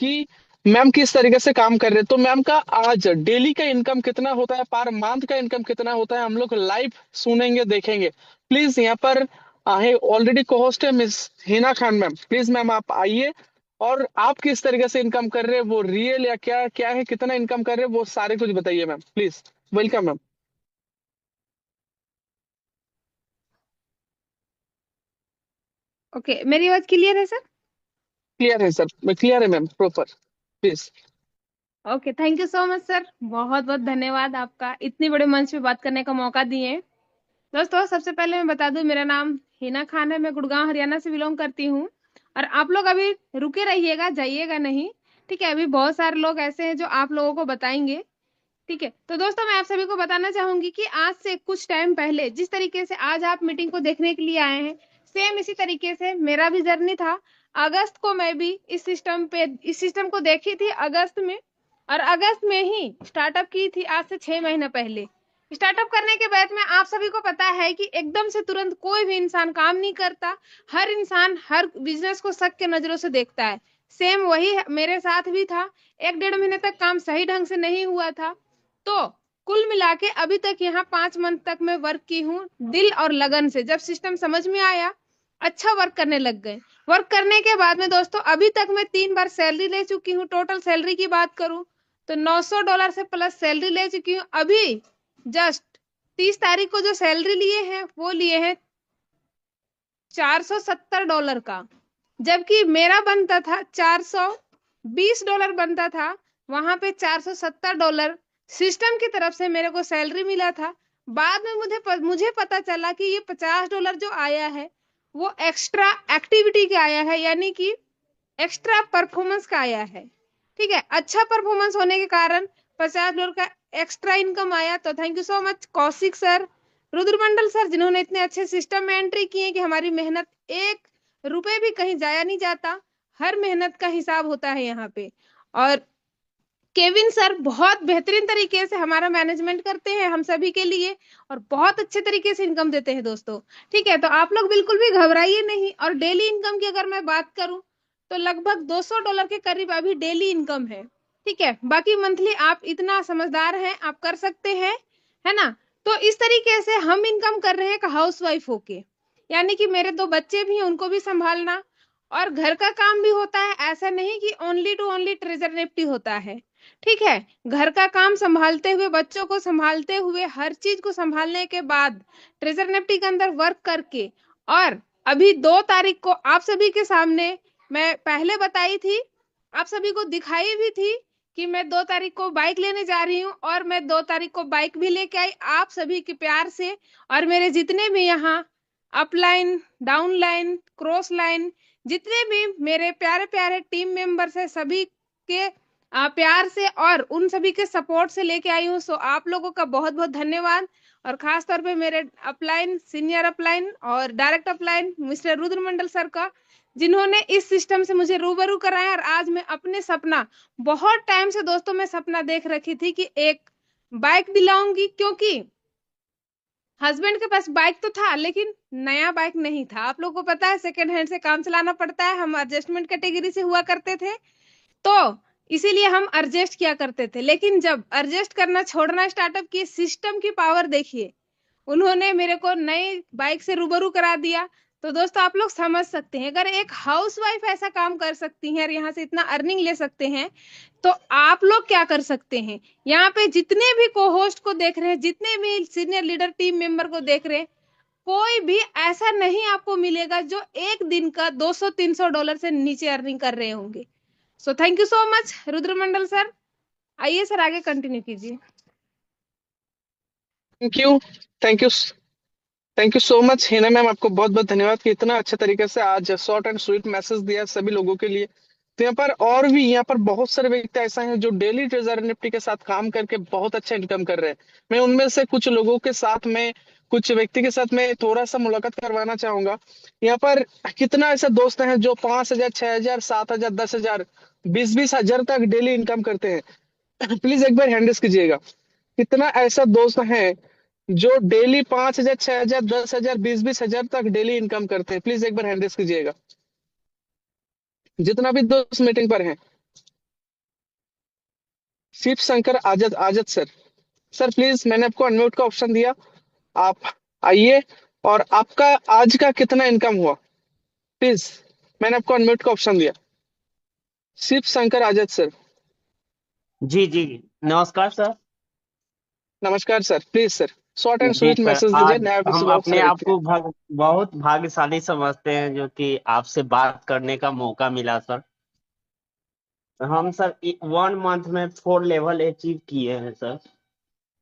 [SPEAKER 1] कि मैम किस तरीके से काम कर रहे हैं। तो मैम का आज डेली का इनकम कितना होता है, पर मंथ का इनकम कितना होता है, हम लोग लाइव सुनेंगे देखेंगे। प्लीज यहाँ पर आहे ऑलरेडी को होस्ट है miss Hina Khan ma'am, please ma'am आप आइए और आप किस तरीके से इनकम कर रहे हैं, वो रियल या क्या क्या है, कितना इनकम कर रहे हैं, वो सारे कुछ बताइए ma'am please. Welcome ma'am.
[SPEAKER 3] Okay, मेरी आवाज क्लियर है सर?
[SPEAKER 1] क्लियर है सर, क्लियर है ma'am, proper, please.
[SPEAKER 3] Okay, thank you so much sir, बहुत बहुत धन्यवाद आपका इतनी बड़े मंच पे बात करने का मौका दिए। दोस्तों सबसे पहले मैं बता दूं, मेरा नाम हिना खान है, मैं गुड़गांव हरियाणा से बिलोंग करती हूँ। और आप लोग अभी रुके रहिएगा, जाइएगा नहीं, ठीक है? अभी बहुत सारे लोग ऐसे हैं जो आप लोगों को बताएंगे, ठीक है? तो दोस्तों मैं आप सभी को बताना चाहूंगी कि आज से कुछ टाइम पहले जिस तरीके से आज आप मीटिंग को देखने के लिए आए हैं, सेम इसी तरीके से मेरा भी जर्नी था। अगस्त को मैं भी इस सिस्टम को देखी थी अगस्त में, और अगस्त में ही स्टार्टअप की थी, आज से 6 महीना पहले। स्टार्टअप करने के बाद में आप सभी को पता है कि एकदम से तुरंत कोई भी इंसान काम नहीं करता। हर इंसान हर बिजनेस को शक के नजरों से देखता है। सेम वही मेरे साथ भी था। 1 डेढ़ महीने तक काम सही ढंग से नहीं हुआ था। तो कुल मिला के अभी तक यहाँ 5 मंथ तक मैं वर्क की हूँ दिल और लगन से। जब सिस्टम समझ में आया, अच्छा वर्क करने लग गए। वर्क करने के बाद में दोस्तों अभी तक मैं 3 बार सैलरी ले चुकी हूँ। टोटल सैलरी की बात करूं तो $900 से प्लस सैलरी ले चुकी हूँ। अभी जस्ट 30 तारीख को जो सैलरी लिए हैं वो लिए हैं $470 का, जबकि मेरा बनता था $420 बनता था। वहां पे $470 सिस्टम की तरफ से मेरे को सैलरी मिला था। बाद में मुझे पता चला कि ये $50 जो आया है वो एक्स्ट्रा एक्टिविटी का आया है, यानी कि एक्स्ट्रा परफॉर्मेंस का आया है। ठीक है, अच्छा परफॉर्मेंस होने के कारण $50 का एक्स्ट्रा इनकम आया। तो thank you so much Kaushik sir, Rudramandal sir, जिन्होंने इतने अच्छे सिस्टम में एंट्री किए कि हमारी मेहनत 1 रुपए भी कहीं जाया नहीं जाता। हर मेहनत का हिसाब होता है यहाँ पे। और केविन सर बहुत बेहतरीन तरीके से हमारा मैनेजमेंट करते हैं हम सभी के लिए, और बहुत अच्छे तरीके से इनकम देते हैं दोस्तों। ठीक है, तो आप लोग बिल्कुल भी घबराइए नहीं। और डेली इनकम की अगर मैं बात करूं तो लगभग $200 के करीब अभी डेली इनकम है। ठीक है, बाकी मंथली आप इतना समझदार हैं, आप कर सकते हैं, है ना। तो इस तरीके से हम इनकम कर रहे हैं एक हाउस वाइफ होके, यानी कि मेरे 2 बच्चे भी हैं, उनको भी संभालना और घर का काम भी होता है। ऐसा नहीं कि only to only treasure nifty होता है। ठीक है, घर का काम संभालते हुए, बच्चों को संभालते हुए, हर चीज को संभालने के बाद ट्रेजर निफ्टी के अंदर वर्क करके, और अभी 2 तारीख को आप सभी के सामने मैं पहले बताई थी, आप सभी को दिखाई भी थी कि मैं 2 तारीख को बाइक लेने जा रही हूँ, और मैं 2 तारीख को बाइक भी लेके आई आप सभी के प्यार से। और मेरे जितने भी यहाँ अपलाइन, डाउनलाइन, क्रॉस लाइन, जितने भी मेरे प्यारे प्यारे टीम मेंबर्स है, सभी के प्यार से और उन सभी के सपोर्ट से लेके आई हूँ। सो आप लोगों का बहुत बहुत धन्यवाद। और खास तौर पे मेरे अपलाइन, सीनियर अपलाइन और डायरेक्ट अपलाइन मिस्टर रुद्रमंडल सर का, जिन्होंने इस सिस्टम से मुझे रूबरू कराया। और आज मैं अपने सपना, बहुत टाइम से दोस्तों मैं सपना देख रखी थी कि एक बाइक दिलाऊंगी, क्योंकि हस्बैंड के पास बाइक तो था लेकिन नया बाइक नहीं था। आप लोगों को पता है सेकंड हैंड से काम चलाना पड़ता है, हम एडजस्टमेंट कैटेगरी से हुआ करते थे, तो इसीलिए हम एडजस्ट किया करते थे। लेकिन जब एडजस्ट करना छोड़ना स्टार्टअप किए, सिस्टम की पावर देखिए, उन्होंने मेरे को नई बाइक से रूबरू करा दिया। तो दोस्तों आप लोग समझ सकते हैं, अगर एक हाउसवाइफ ऐसा काम कर सकती है और यहाँ से इतना अर्निंग ले सकते हैं, तो आप लोग क्या कर सकते हैं। यहाँ पे जितने भी को होस्ट को देख रहे हैं, जितने भी सीनियर लीडर टीम मेंबर को देख रहे हैं, कोई भी ऐसा नहीं आपको मिलेगा जो एक दिन का $200-300 से नीचे अर्निंग कर रहे होंगे। So thank you so much Rudramandal sir. आइए सर आगे कंटिन्यू कीजिए।
[SPEAKER 1] Thank you. Thank you. Thank you so much Hina ma'am, आपको बहुत बहुत धन्यवाद कि इतना अच्छे तरीके से आज शॉर्ट एंड स्वीट मैसेज दिया सभी लोगों के लिए। तो यहाँ पर और भी यहाँ पर बहुत सारे व्यक्ति ऐसे हैं जो डेली ट्रेजर निफ्टी के साथ काम करके बहुत अच्छा इनकम कर रहे हैं। मैं उनमें से कुछ लोगों के साथ में, कुछ व्यक्ति के साथ में थोड़ा सा मुलाकात करवाना चाहूंगा। यहाँ पर कितना ऐसे दोस्त हैं जो 5,000, 6,000, 7,000, 10,000, 20-20 हजार तक डेली इनकम करते हैं। प्लीज एक बार हैंडल्स कीजिएगा। कितना ऐसा दोस्त है जो डेली 5,000, 6,000, 10,000, 20-20 हजार तक डेली इनकम करते हैं। प्लीज एक बार हैंड रेस कीजिएगा जितना भी दोस्त मीटिंग पर हैं। शिव शंकर आजाद, आजाद सर, सर प्लीज मैंने आपको अनम्यूट का ऑप्शन दिया, आप आइए। और आपका आज का कितना इनकम हुआ, प्लीज, मैंने आपको अनम्यूट का ऑप्शन दिया। शिव शंकर आजाद सर,
[SPEAKER 4] जी जी, नमस्कार सर।
[SPEAKER 1] नमस्कार sir. Please sir short and
[SPEAKER 4] जी
[SPEAKER 1] स्वीट
[SPEAKER 4] सर,
[SPEAKER 1] मैसेज दीजिए,
[SPEAKER 4] आज
[SPEAKER 1] नया
[SPEAKER 4] हम
[SPEAKER 1] विश्व बहुत
[SPEAKER 4] अपने
[SPEAKER 1] सारे
[SPEAKER 4] आप
[SPEAKER 1] व्यक्ति हैं।
[SPEAKER 4] को बहुत भाग्यशाली समझते हैं जो कि आपसे बात करने का मौका मिला सर। हम सर 1 मंथ में 4 लेवल अचीव किए हैं सर।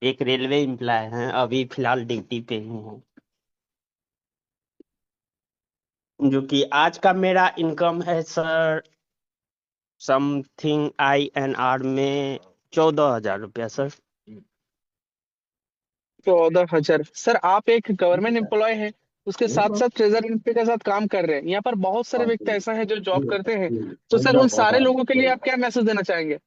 [SPEAKER 4] एक रेलवे एम्प्लॉय हैं, अभी फिलहाल ड्यूटी पे ही हैं। जो कि आज का मेरा इनकम है सर समथिंग INR में 14,000 रुपया सर।
[SPEAKER 1] 14,000 सर, आप एक गवर्नमेंट एम्प्लॉय हैं, उसके साथ साथ ट्रेजर एनपी के साथ काम कर रहे हैं। यहाँ पर बहुत सारे व्यक्ति ऐसा हैं जो जॉब करते हैं। तो सर उन सारे लोगों के लिए आप क्या मैसेज देना चाहेंगे।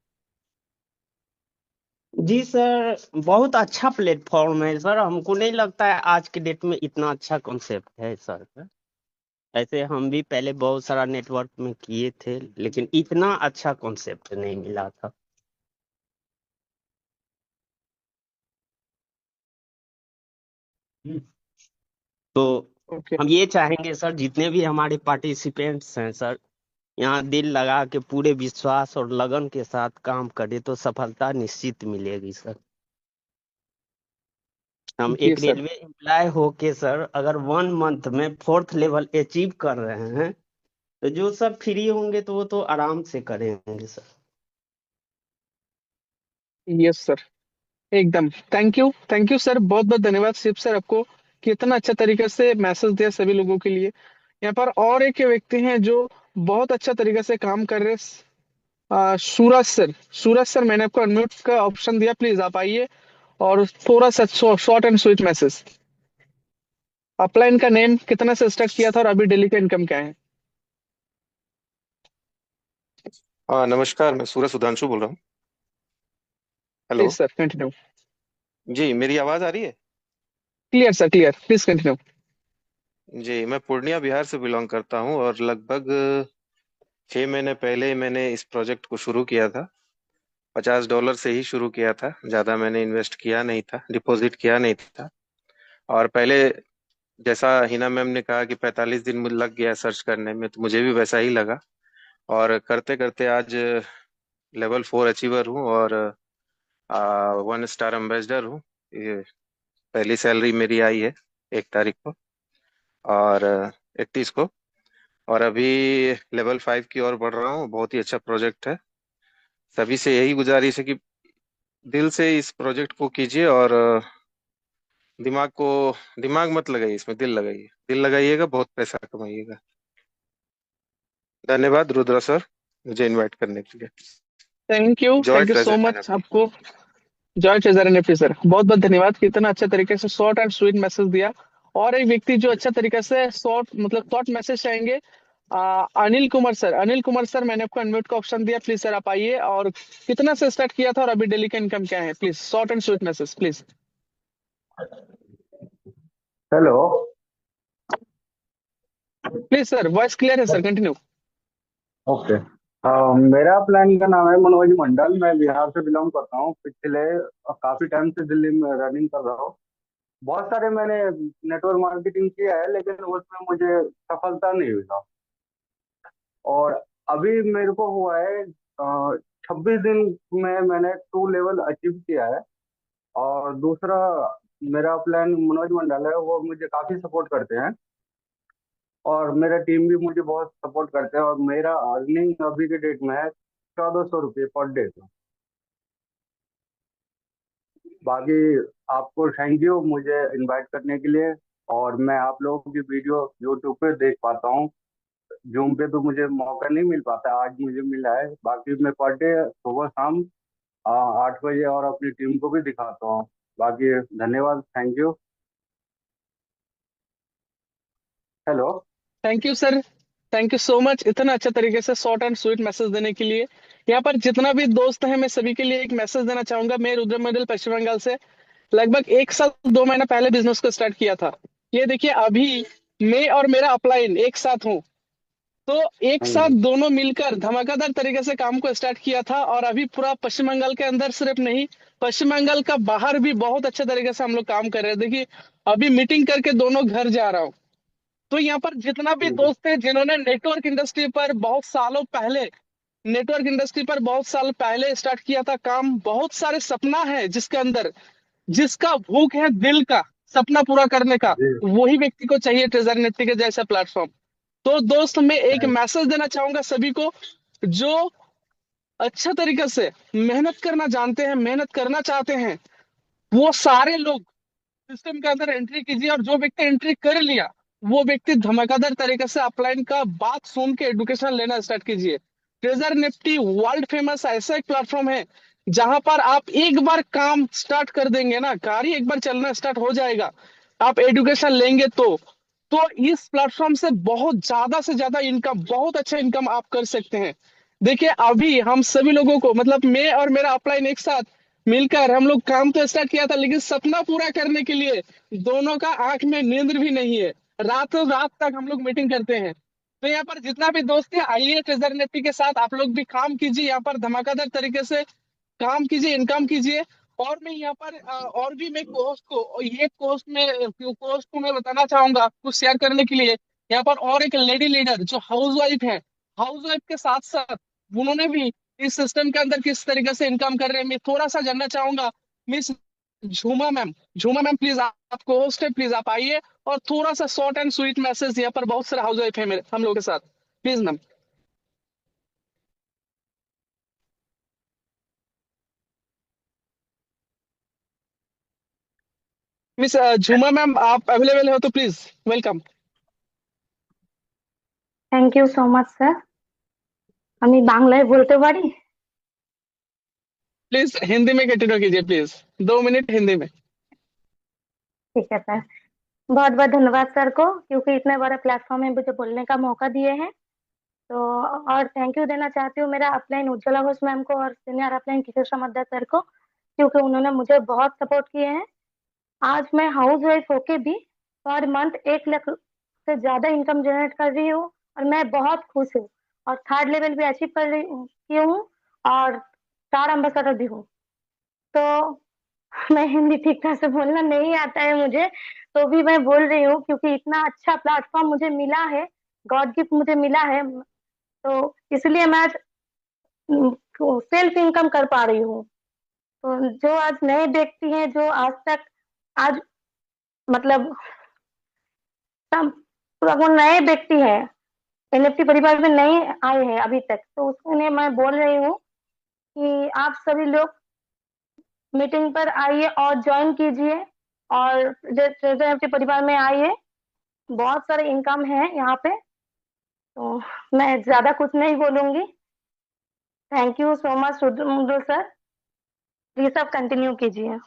[SPEAKER 4] जी सर, बहुत अच्छा प्लेटफॉर्म है सर। हमको नहीं लगता है आज के डेट में इतना अच्छा कॉन्सेप्ट है सर। ऐसे हम भी पहले बहुत सारा नेटवर्क में किए थे, लेकिन इतना अच्छा कॉन्सेप्ट नहीं मिला था। तो
[SPEAKER 1] ओके।
[SPEAKER 4] हम ये चाहेंगे सर, जितने भी हमारे पार्टिसिपेंट्स हैं सर, यहाँ दिल लगा के पूरे विश्वास और लगन के साथ काम करें तो सफलता निश्चित मिलेगी सर। हम
[SPEAKER 1] जी
[SPEAKER 4] एक
[SPEAKER 1] सर।
[SPEAKER 4] रेलवे एम्प्लॉय होके सर अगर 1 मंथ में 4th लेवल अचीव कर रहे हैं, तो जो सब फ्री होंगे तो वो तो आराम से करेंगे सर।
[SPEAKER 1] यस सर, एकदम। थैंक यू सर, बहुत बहुत धन्यवाद शिव सर आपको कि इतना अच्छा तरीके से मैसेज दिया सभी लोगों के लिए। यहाँ पर और एक व्यक्ति हैं जो बहुत अच्छा तरीके से काम कर रहे हैं। सूरज सर। सूरज सर, मैंने आपको अनम्यूट का ऑप्शन दिया, प्लीज आप आइए और थोड़ा सा short and sweet message. Upline का नेम कितना से स्टार्ट किया था और अभी डेली का इनकम क्या है?
[SPEAKER 5] हाँ नमस्कार, मैं सूरज सुधांशु बोल रहा हूँ। हेलो।
[SPEAKER 1] Please sir continue.
[SPEAKER 5] जी, मेरी आवाज़ आ रही है?
[SPEAKER 1] Clear sir, clear, please continue.
[SPEAKER 5] जी, मैं पूर्णिया बिहार से बिलोंग करता हूँ और लगभग 6 महीने पहले मैंने इस प्रोजेक्ट को शुरू किया था। $50 से ही शुरू किया था, ज़्यादा मैंने इन्वेस्ट किया नहीं था, डिपॉजिट किया नहीं था। और पहले जैसा हिना मैम ने कहा कि 45 दिन मुझे लग गया सर्च करने में, तो मुझे भी वैसा ही लगा। और करते करते आज लेवल 4 अचीवर हूँ और 1 स्टार एम्बेसडर हूँ। ये पहली सैलरी मेरी आई है 1 तारीख को और 31 को। और अभी लेवल 5 की ओर बढ़ रहा हूँ। बहुत ही अच्छा प्रोजेक्ट है। सभी से यही गुजारिश है कि दिल से इस प्रोजेक्ट को कीजिए और दिमाग को दिमाग मत लगाइए, इसमें दिल लगाइए। दिल लगाइएगा, बहुत पैसा कमाइएगा। धन्यवाद रुद्रा सर, मुझे इनवाइट करने के लिए। Joy
[SPEAKER 1] thank you so
[SPEAKER 5] treasure
[SPEAKER 1] much
[SPEAKER 5] NFT.
[SPEAKER 1] आपको। जॉय ट्रेजर एनएफटी सर, बहुत बहुत धन्यवाद कि इतना अच्छा तरीके से शॉर्ट एंड स्वीट मैसेज दिया। और एक व्यक्ति जो अच्छा तरीके से शॉर्ट मतलब शॉर्ट मैसेज चाहेंगे, अनिल कुमार सर। अनिल कुमार सर, मैंने आपको अनम्यूट का ऑप्शन दिया, प्लीज सर आप आइए और कितना से स्टार्ट किया था और अभी डेली का इनकम क्या है? Please short and sweet message please.
[SPEAKER 6] Hello.
[SPEAKER 1] Please sir, voice clear है सर, कंटिन्यू।
[SPEAKER 6] ओके। मेरा प्लान का नाम है मनोज मंडल। मैं बिहार से बिलोंग करता हूँ। पिछले काफी टाइम से दिल्ली में रनिंग कर रहा हूँ। बहुत सारे मैंने नेटवर्क मार्केटिंग किया है, लेकिन उसमें मुझे सफलता नहीं मिला। और अभी मेरे को हुआ है 26 दिन में मैंने 2 लेवल अचीव किया है। और दूसरा, मेरा प्लान मनोज मंडल है, वो मुझे काफी सपोर्ट करते हैं और मेरा टीम भी मुझे बहुत सपोर्ट करता है। और मेरा अर्निंग अभी के डेट में है 1400 रुपये पर डे का। बाकी आपको थैंक यू मुझे इनवाइट करने के लिए। और मैं आप लोगों की वीडियो यूट्यूब पे देख पाता हूँ। जूम पे तो मुझे मौका नहीं मिल पाता, आज मुझे मिला है। बाकी मैं पर डे सुबह शाम 8 बजे और अपनी टीम को भी दिखाता हूँ। बाकी धन्यवाद, thank you. Hello.
[SPEAKER 1] Thank you sir, thank you so much इतना अच्छा तरीके से शॉर्ट एंड स्वीट मैसेज देने के लिए। यहाँ पर जितना भी दोस्त है, मैं सभी के लिए एक मैसेज देना चाहूंगा। मैं रुद्र मंडल पश्चिम बंगाल से लगभग 1 साल 2 महीना पहले बिजनेस को स्टार्ट किया था। ये देखिए, अभी मैं और मेरा अपलाइन एक साथ हूँ। तो एक
[SPEAKER 6] हाँ
[SPEAKER 1] साथ
[SPEAKER 6] जी।
[SPEAKER 1] दोनों मिलकर धमाकेदार तरीके से काम को स्टार्ट किया था और अभी पूरा पश्चिम बंगाल के अंदर सिर्फ नहीं, पश्चिम बंगाल का बाहर भी बहुत अच्छे तरीके से हम लोग काम कर रहे हैं। देखिए, अभी मीटिंग करके दोनों घर जा रहा हूँ। तो यहाँ पर जितना भी
[SPEAKER 6] हाँ जी।
[SPEAKER 1] दोस्त हैं जिन्होंने नेटवर्क इंडस्ट्री पर बहुत साल पहले स्टार्ट किया था काम, बहुत सारे सपना है जिसके अंदर, जिसका भूख है दिल का सपना पूरा करने का,
[SPEAKER 6] जी।
[SPEAKER 1] वही व्यक्ति को चाहिए ट्रेजर नेफ्टी के जैसा प्लेटफॉर्म। तो दोस्त, मैं एक
[SPEAKER 6] थैंक
[SPEAKER 1] मैसेज देना चाहूंगा सभी को जो अच्छा तरीके से मेहनत करना जानते हैं, मेहनत करना चाहते हैं, वो सारे लोग सिस्टम के अंदर एंट्री कीजिए। और जो व्यक्ति एंट्री कर लिया, वो व्यक्ति धमाकेदार तरीके से अपलाइन का बात सुन के एडुकेशन लेना स्टार्ट कीजिए। ट्रेजर निफ्टी वर्ल्ड फेमस ऐसा एक प्लेटफॉर्म है जहां पर आप एक बार काम स्टार्ट कर देंगे ना, गाड़ी एक बार चलना स्टार्ट हो जाएगा, आप एडुकेशन लेंगे तो इस प्लेटफॉर्म से बहुत ज्यादा से ज्यादा इनकम, बहुत अच्छा इनकम आप कर सकते हैं। देखिए, अभी हम सभी लोगों को मतलब मैं और मेरा अपलाइन एक साथ मिलकर हम लोग काम तो स्टार्ट किया था, लेकिन सपना पूरा करने के लिए दोनों का आंख में नींद भी नहीं है। रातों रात तक हम लोग मीटिंग करते हैं। तो यहाँ पर जितना भी दोस्त है, आइए ट्रेजर निफ्टी के साथ आप लोग भी काम कीजिए, यहाँ पर धमाकेदार तरीके से काम कीजिए, इनकम कीजिए। और मैं यहाँ पर और भी मैं कोर्स को मैं बताना चाहूंगा कुछ शेयर करने के लिए। यहाँ पर और एक लेडी लीडर जो हाउस वाइफ है, हाउस वाइफ के साथ साथ उन्होंने भी इस सिस्टम के अंदर किस तरीके से इनकम कर रहे हैं, मैं थोड़ा सा जानना चाहूंगा। मिस झूमा मैम, झूमा मैम प्लीज, आपको होस्ट है, प्लीज आप आइए और थोड़ा सा शॉर्ट एंड स्वीट मैसेज। यहाँ पर बहुत सारे हाउस वाइफ है मेरे हम लोग के साथ, please ma'am. Miss Jhuma ma'am आप अवेलेबल हो तो please welcome.
[SPEAKER 7] Thank you so much sir. আমি বাংলায় বলতে পারি?
[SPEAKER 1] प्लीज हिंदी में कंटिन्यू कीजिए प्लीज, 2 मिनट हिंदी में।
[SPEAKER 7] ठीक है सर। बहुत बहुत धन्यवाद सर को, क्योंकि इतने बड़े प्लेटफॉर्म में मुझे बोलने का मौका दिए हैं। तो और थैंक यू देना चाहती हूँ मेरा अपलाइन उज्ज्वला घोष मैम को और सीनियर अपलाइन किशोर समद्दर सर को, क्योंकि उन्होंने मुझे बहुत सपोर्ट किए हैं। आज मैं हाउस वाइफ होके भी पर मंथ 1 लाख से ज्यादा इनकम जनरेट कर रही हूँ और मैं बहुत खुश हूँ। और 3rd लेवल भी अचीव कर रही हूँ और स्टार एम्बेसडर भी हूँ। तो मैं हिंदी ठीक तरह से बोलना नहीं आता है मुझे, तो भी मैं बोल रही हूँ, क्योंकि इतना अच्छा प्लेटफॉर्म मुझे मिला है, गॉड गिफ्ट मुझे मिला है, तो इसलिए मैं आज सेल्फ इनकम कर पा रही हूँ। तो जो आज नए व्यक्ति हैं, जो आज तक आज मतलब सब वो नए व्यक्ति हैं, एनएफटी परिवार में नहीं आए हैं अभी तक, तो उसने मैं बोल रही हूँ कि आप सभी लोग मीटिंग पर आइए और ज्वाइन कीजिए और ट्रेजर एनएफटी परिवार में आइए। बहुत सारे इनकम है यहाँ पे, तो मैं ज्यादा कुछ नहीं बोलूंगी। Thank you so much Rudra sir, please आप कंटिन्यू कीजिए।